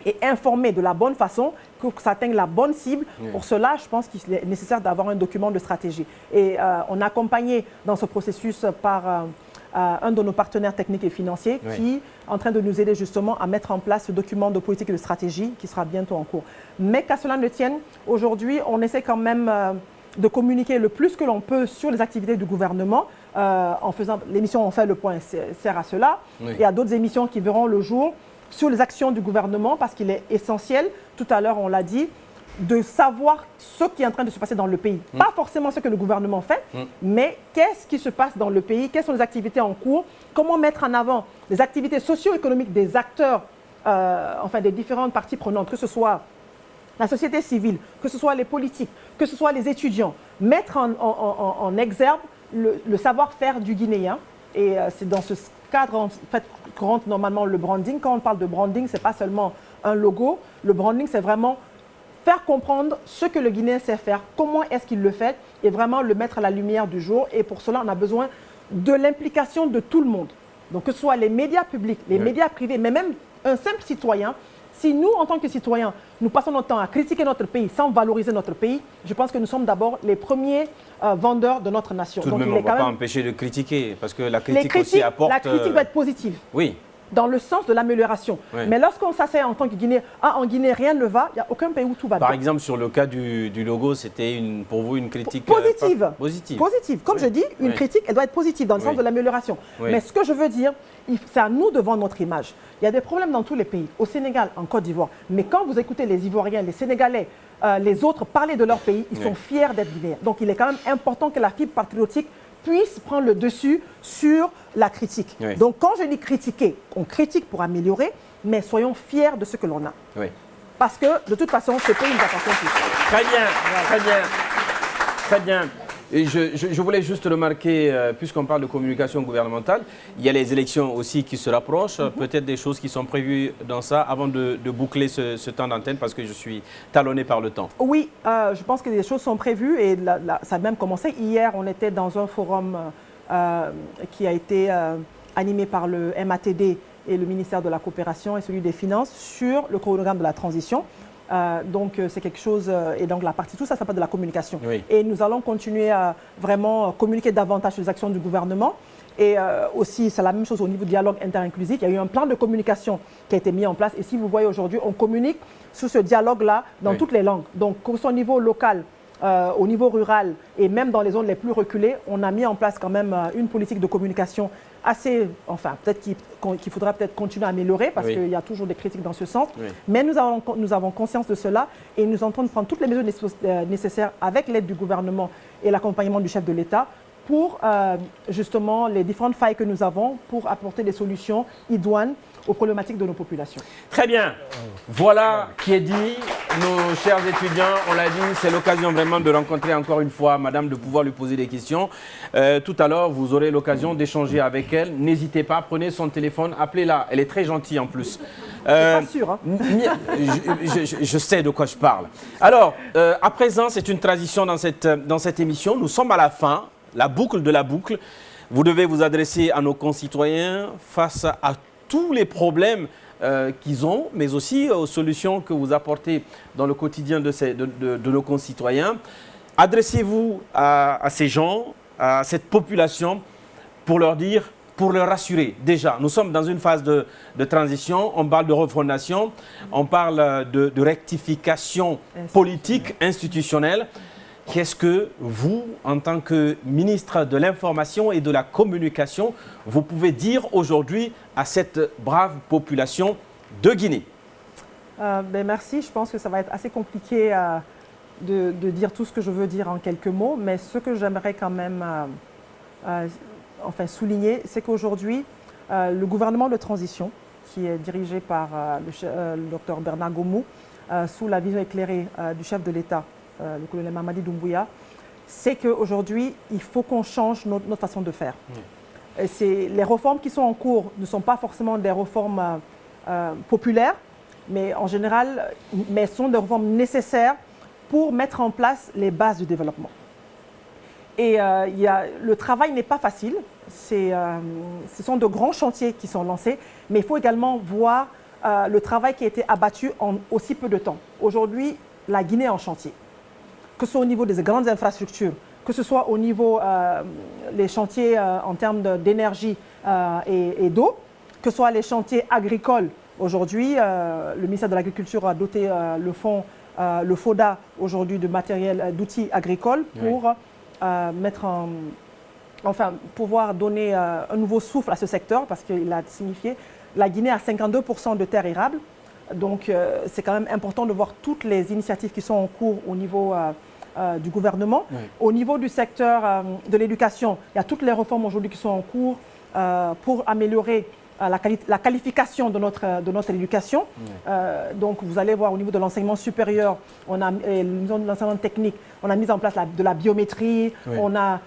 S2: et informer de la bonne façon, que ça atteigne la bonne cible. Oui. Pour cela, je pense qu'il est nécessaire d'avoir un document de stratégie. Et on est accompagné dans ce processus par un de nos partenaires techniques et financiers qui est en train de nous aider justement à mettre en place ce document de politique et de stratégie qui sera bientôt en cours. Mais qu'à cela ne tienne, aujourd'hui, on essaie quand même de communiquer le plus que l'on peut sur les activités du gouvernement. En faisant l'émission On fait le point sert à cela. Oui. Il y a d'autres émissions qui verront le jour sur les actions du gouvernement parce qu'il est essentiel, tout à l'heure on l'a dit, de savoir ce qui est en train de se passer dans le pays. Pas forcément ce que le gouvernement fait, mais qu'est-ce qui se passe dans le pays, quelles sont les activités en cours, comment mettre en avant les activités socio-économiques des acteurs, des différentes parties prenantes, que ce soit la société civile, que ce soit les politiques, que ce soit les étudiants, mettre en exergue le savoir-faire du Guinéen. Et c'est dans ce cadre en fait que rentre normalement le branding. Quand on parle de branding, ce n'est pas seulement un logo. Le branding, c'est vraiment faire comprendre ce que le Guinéen sait faire, comment est-ce qu'il le fait, et vraiment le mettre à la lumière du jour. Et pour cela, on a besoin de l'implication de tout le monde. Donc que ce soit les médias publics, les médias privés, mais même un simple citoyen. Si nous, en tant que citoyens, nous passons notre temps à critiquer notre pays sans valoriser notre pays, je pense que nous sommes d'abord les premiers vendeurs de notre nation.
S1: Tout de même, on ne va pas empêcher de critiquer, parce que la critique aussi apporte...
S2: La critique doit être positive.
S1: Oui.
S2: Dans le sens de l'amélioration. Oui. Mais lorsqu'on s'assied en tant que Guinéen, en Guinée, rien ne va, il n'y a aucun pays où tout va bien.
S1: Par exemple, sur le cas du logo, c'était pour vous une critique
S2: positive.
S1: Positive.
S2: Positive. Comme je dis, une critique, elle doit être positive dans le sens de l'amélioration. Oui. Mais ce que je veux dire, c'est à nous de vendre notre image. Il y a des problèmes dans tous les pays, au Sénégal, en Côte d'Ivoire. Mais quand vous écoutez les Ivoiriens, les Sénégalais, les autres parler de leur pays, ils sont fiers d'être Guinéens. Donc il est quand même important que la fibre patriotique puisse prendre le dessus sur la critique. Oui. Donc quand je dis critiquer, on critique pour améliorer, mais soyons fiers de ce que l'on a. Oui. Parce que de toute façon, ce pays nous appartient tous.
S1: Très bien, très bien, très bien. Et je voulais juste remarquer, puisqu'on parle de communication gouvernementale, il y a les élections aussi qui se rapprochent, peut-être des choses qui sont prévues dans ça avant de boucler ce temps d'antenne parce que je suis talonné par le temps.
S2: Oui, je pense que des choses sont prévues et ça a même commencé. Hier, on était dans un forum qui a été animé par le MATD et le ministère de la Coopération et celui des Finances sur le chronogramme de la transition. Donc c'est quelque chose, et donc la partie, tout ça s'appelle de la communication. Oui. Et nous allons continuer à vraiment communiquer davantage sur les actions du gouvernement. Et aussi, c'est la même chose au niveau du dialogue interinclusif. Il y a eu un plan de communication qui a été mis en place. Et si vous voyez aujourd'hui, on communique sur ce dialogue-là dans toutes les langues. Donc, que ce soit au niveau local, au niveau rural et même dans les zones les plus reculées, on a mis en place quand même une politique de communication assez, peut-être qu'il faudra peut-être continuer à améliorer parce qu'il y a toujours des critiques dans ce sens. Oui. Mais nous avons conscience de cela et nous entendons prendre toutes les mesures nécessaires avec l'aide du gouvernement et l'accompagnement du chef de l'État pour justement les différentes failles que nous avons pour apporter des solutions idoines aux problématiques de nos populations.
S1: Très bien. Voilà qui est dit. Nos chers étudiants, on l'a dit, c'est l'occasion vraiment de rencontrer encore une fois madame, de pouvoir lui poser des questions. Tout à l'heure, vous aurez l'occasion d'échanger avec elle. N'hésitez pas, prenez son téléphone, appelez-la. Elle est très gentille en plus.
S2: Pas sûr, hein.
S1: je sais de quoi je parle. Alors, à présent, c'est une tradition dans cette émission. Nous sommes à la fin, la boucle de la boucle. Vous devez vous adresser à nos concitoyens face à tous les problèmes qu'ils ont, mais aussi aux solutions que vous apportez dans le quotidien de nos concitoyens. Adressez-vous à ces gens, à cette population, pour leur dire, pour leur rassurer. Déjà, nous sommes dans une phase de transition, on parle de refondation, on parle de rectification politique, institutionnelle. Qu'est-ce que vous, en tant que ministre de l'Information et de la Communication, vous pouvez dire aujourd'hui à cette brave population de Guinée?
S2: Merci, je pense que ça va être assez compliqué de dire tout ce que je veux dire en quelques mots, mais ce que j'aimerais quand même souligner, c'est qu'aujourd'hui, le gouvernement de transition, qui est dirigé par le docteur Bernard Gomou, sous la vision éclairée du chef de l'État, le colonel Mamadi Doumbouya, c'est qu'aujourd'hui, il faut qu'on change notre façon de faire. Les réformes qui sont en cours ne sont pas forcément des réformes populaires, mais en général, sont des réformes nécessaires pour mettre en place les bases du développement. Et le travail n'est pas facile. Ce sont de grands chantiers qui sont lancés, mais il faut également voir le travail qui a été abattu en aussi peu de temps. Aujourd'hui, la Guinée est en chantier, que ce soit au niveau des grandes infrastructures, que ce soit au niveau des chantiers en termes d'énergie et d'eau, que ce soit les chantiers agricoles. Aujourd'hui, le ministère de l'Agriculture a doté le fonds, le FODA, aujourd'hui, de matériel, d'outils agricoles pour pouvoir donner un nouveau souffle à ce secteur, parce qu'il a signifié la Guinée a 52% de terres érables. Donc, c'est quand même important de voir toutes les initiatives qui sont en cours au niveau du gouvernement. Oui. Au niveau du secteur de l'éducation, il y a toutes les réformes aujourd'hui qui sont en cours pour améliorer la qualification de notre éducation. Oui. Donc, vous allez voir au niveau de l'enseignement supérieur, au niveau de l'enseignement technique, on a mis en place de la biométrie, oui. On a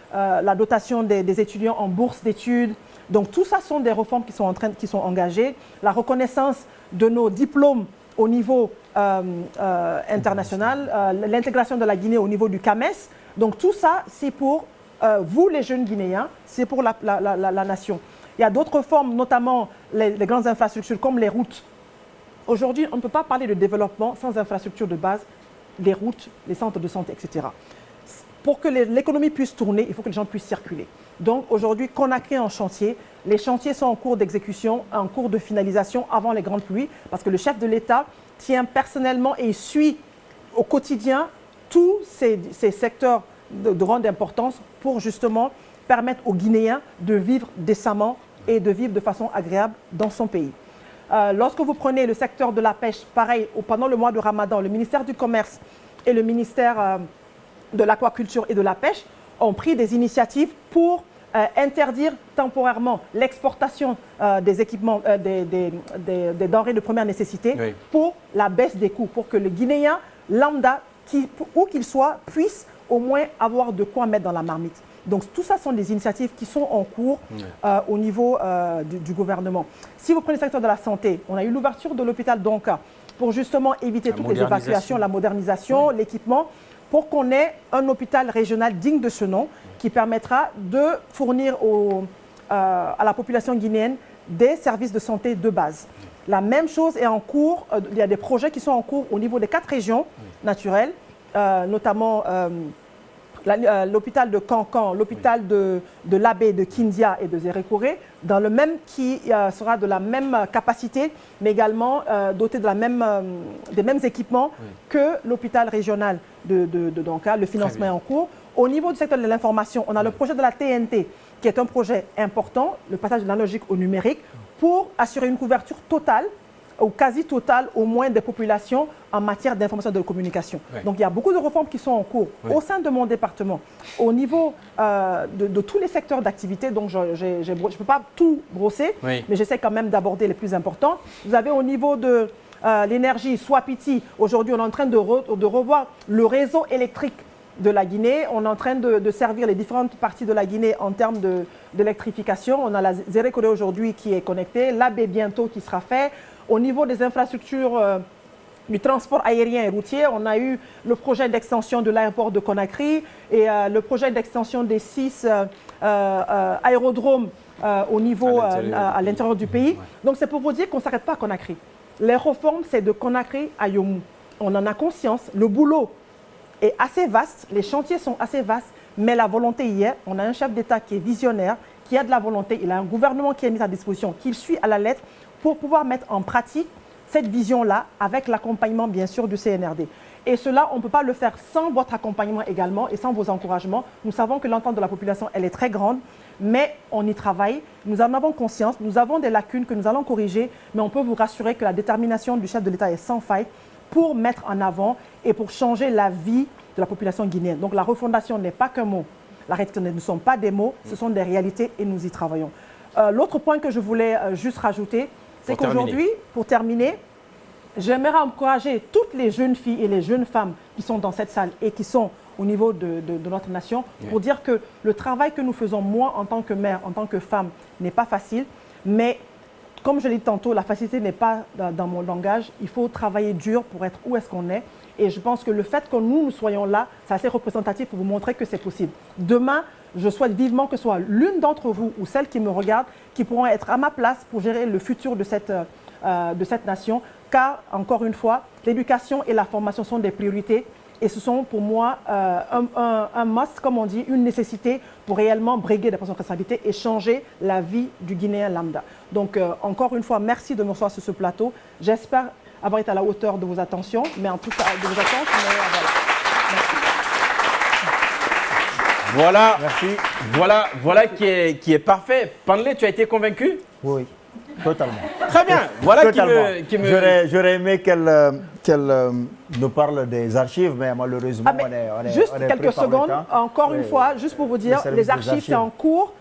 S2: la dotation des étudiants en bourse d'études. Donc, tout ça sont des réformes qui sont engagées. La reconnaissance de nos diplômes au niveau international, l'intégration de la Guinée au niveau du CAMES. Donc, tout ça, c'est pour vous, les jeunes Guinéens, c'est pour la nation. Il y a d'autres formes, notamment les grandes infrastructures comme les routes. Aujourd'hui, on ne peut pas parler de développement sans infrastructures de base, les routes, les centres de santé, etc. Pour que l'économie puisse tourner, il faut que les gens puissent circuler. Donc aujourd'hui, Conakry est en chantier. Les chantiers sont en cours d'exécution, en cours de finalisation avant les grandes pluies, parce que le chef de l'État tient personnellement et suit au quotidien tous ces secteurs de grande importance pour justement permettre aux Guinéens de vivre décemment et de vivre de façon agréable dans son pays. Lorsque vous prenez le secteur de la pêche, pareil, pendant le mois de Ramadan, le ministère du Commerce et le ministère de l'Aquaculture et de la Pêche ont pris des initiatives pour interdire temporairement l'exportation des équipements, des denrées de première nécessité, oui. Pour la baisse des coûts, pour que le Guinéen lambda, où qu'il soit, puisse au moins avoir de quoi mettre dans la marmite. Donc tout ça sont des initiatives qui sont en cours au niveau du gouvernement. Si vous prenez le secteur de la santé, on a eu l'ouverture de l'hôpital Donka pour justement éviter toutes les évacuations, la modernisation, oui. L'équipement, pour qu'on ait un hôpital régional digne de ce nom qui permettra de fournir à la population guinéenne des services de santé de base. La même chose est en cours, il y a des projets qui sont en cours au niveau des 4 régions naturelles, notamment l'hôpital de Cancan, l'hôpital de l'Abbé, de Kindia et de Zérékoré, qui sera de la même capacité, mais également doté de des mêmes équipements oui. Que l'hôpital régional de Donka. Le financement est en cours. Au niveau du secteur de l'information, on a le projet de la TNT, qui est un projet important, le passage de l'analogique au numérique, pour assurer une couverture totale ou quasi totale au moins des populations en matière d'information et de communication. Oui. Donc il y a beaucoup de réformes qui sont en cours oui. Au sein de mon département, au niveau de tous les secteurs d'activité, donc je ne peux pas tout brosser, oui. Mais j'essaie quand même d'aborder les plus importants. Vous avez au niveau de l'énergie, Swapiti, aujourd'hui on est en train de revoir le réseau électrique de la Guinée. On est en train de servir les différentes parties de la Guinée en termes d'électrification. On a la Zérékoré aujourd'hui qui est connectée, l'Abbé bientôt qui sera fait. Au niveau des infrastructures du transport aérien et routier, on a eu le projet d'extension de l'aéroport de Conakry et le projet d'extension des 6 aérodromes au niveau à l'intérieur du pays. Ouais. Donc c'est pour vous dire qu'on ne s'arrête pas à Conakry. Les réformes, c'est de Conakry à Yomou. On en a conscience. Le boulot est assez vaste, les chantiers sont assez vastes, mais la volonté y est. On a un chef d'État qui est visionnaire, qui a de la volonté. Il a un gouvernement qui est mis à disposition, qu'il suit à la lettre pour pouvoir mettre en pratique cette vision-là avec l'accompagnement, bien sûr, du CNRD. Et cela, on ne peut pas le faire sans votre accompagnement également et sans vos encouragements. Nous savons que l'entente de la population, elle est très grande, mais on y travaille. Nous en avons conscience. Nous avons des lacunes que nous allons corriger, mais on peut vous rassurer que la détermination du chef de l'État est sans faille pour mettre en avant et pour changer la vie de la population guinéenne. Donc la refondation n'est pas qu'un mot. La réalité ne sont pas des mots, ce sont des réalités et nous y travaillons. L'autre point que je voulais juste rajouter, c'est qu'aujourd'hui, pour terminer, j'aimerais encourager toutes les jeunes filles et les jeunes femmes qui sont dans cette salle et qui sont au niveau de notre nation pour dire que le travail que nous faisons, moi en tant que mère, en tant que femme, n'est pas facile, mais comme je l'ai dit tantôt, la facilité n'est pas dans mon langage. Il faut travailler dur pour être où est-ce qu'on est. Et je pense que le fait que nous soyons là, c'est assez représentatif pour vous montrer que c'est possible. Demain, je souhaite vivement que ce soit l'une d'entre vous ou celle qui me regarde qui pourront être à ma place pour gérer le futur de cette nation. Car, encore une fois, l'éducation et la formation sont des priorités. Et ce sont pour moi un must, comme on dit, une nécessité pour réellement briguer des postes de responsabilité et changer la vie du Guinéen lambda. Donc, encore une fois, merci de me recevoir sur ce plateau. J'espère avoir été à la hauteur de vos attentions, mais en tout cas, de vos attentes. Mais
S1: voilà.
S7: Merci.
S1: Voilà qui est parfait. Panlé, tu as été convaincu?
S7: Oui, totalement.
S1: Très bien. Voilà qui me...
S7: J'aurais aimé qu'elle nous parle des archives, mais malheureusement, on est
S2: juste
S7: on est
S2: quelques
S7: pris par le
S2: secondes,
S7: temps.
S2: encore une fois, juste pour vous dire, les archives, c'est en cours.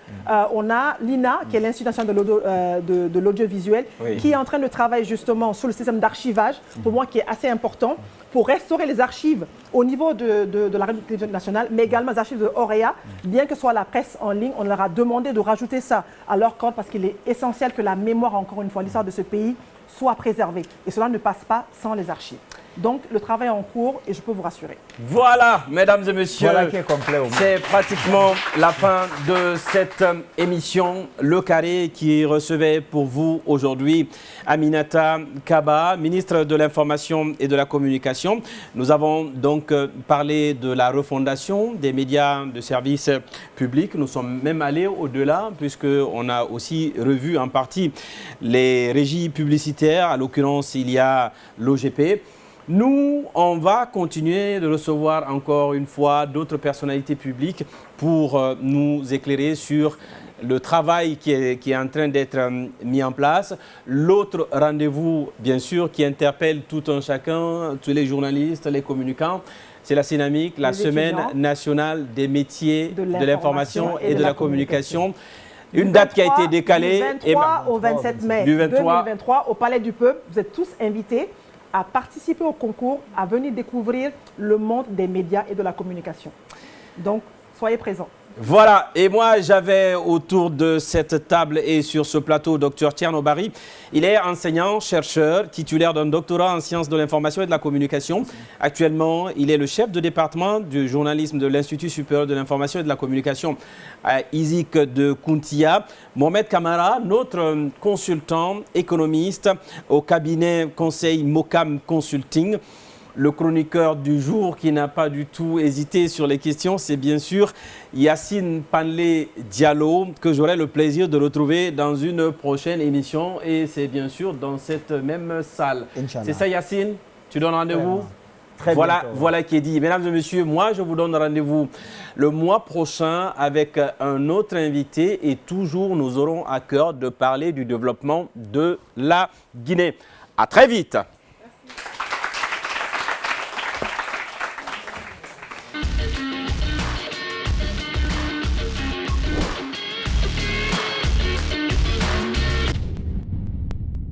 S2: On a l'INA, qui est l'Institut national de l'audiovisuel, qui est en train de travailler justement sur le système d'archivage, pour moi qui est assez important, pour restaurer les archives au niveau de la radio nationale, mais également les archives de Auréa, bien que ce soit la presse en ligne, on leur a demandé de rajouter ça à leur code parce qu'il est essentiel que la mémoire, encore une fois, l'histoire de ce pays soit préservée. Et cela ne passe pas sans les archives. Donc, le travail est en cours et je peux vous rassurer.
S1: Voilà, mesdames et messieurs,
S7: Voilà qui est complet au moins.
S1: c'est pratiquement la fin de cette émission Le Carré qui recevait pour vous aujourd'hui Aminata Kaba, ministre de l'Information et de la Communication. Nous avons donc parlé de la refondation des médias de service public. Nous sommes même allés au-delà puisqu'on a aussi revu en partie les régies publicitaires. À l'occurrence, il y a l'OGP. Nous, on va continuer de recevoir encore une fois d'autres personnalités publiques pour nous éclairer sur le travail qui est en train d'être mis en place. L'autre rendez-vous, bien sûr, qui interpelle tout un chacun, tous les journalistes, les communicants, c'est la Cynamic, la Semaine nationale des métiers de l'information et de la communication. Une date qui a été décalée.
S2: Du 23 au 27 mai 2023 au Palais du Peuple. Vous êtes tous invités à participer au concours, à venir découvrir le monde des médias et de la communication. Donc, soyez présents.
S1: Voilà, et moi j'avais autour de cette table et sur ce plateau Dr Thierno Barry. Il est enseignant, chercheur, titulaire d'un doctorat en sciences de l'information et de la communication. Actuellement, il est le chef de département du journalisme de l'Institut supérieur de l'information et de la communication à ISIC de Kountia. Mohamed Kamara, notre consultant économiste au cabinet conseil Mokam Consulting. Le chroniqueur du jour qui n'a pas du tout hésité sur les questions, c'est bien sûr Yacine Panlé Diallo, que j'aurai le plaisir de retrouver dans une prochaine émission. Et c'est bien sûr dans cette même salle. C'est ça Yacine? Tu donnes rendez-vous? Voilà qui est dit. Mesdames et messieurs, moi je vous donne rendez-vous le mois prochain avec un autre invité. Et toujours nous aurons à cœur de parler du développement de la Guinée. À très vite.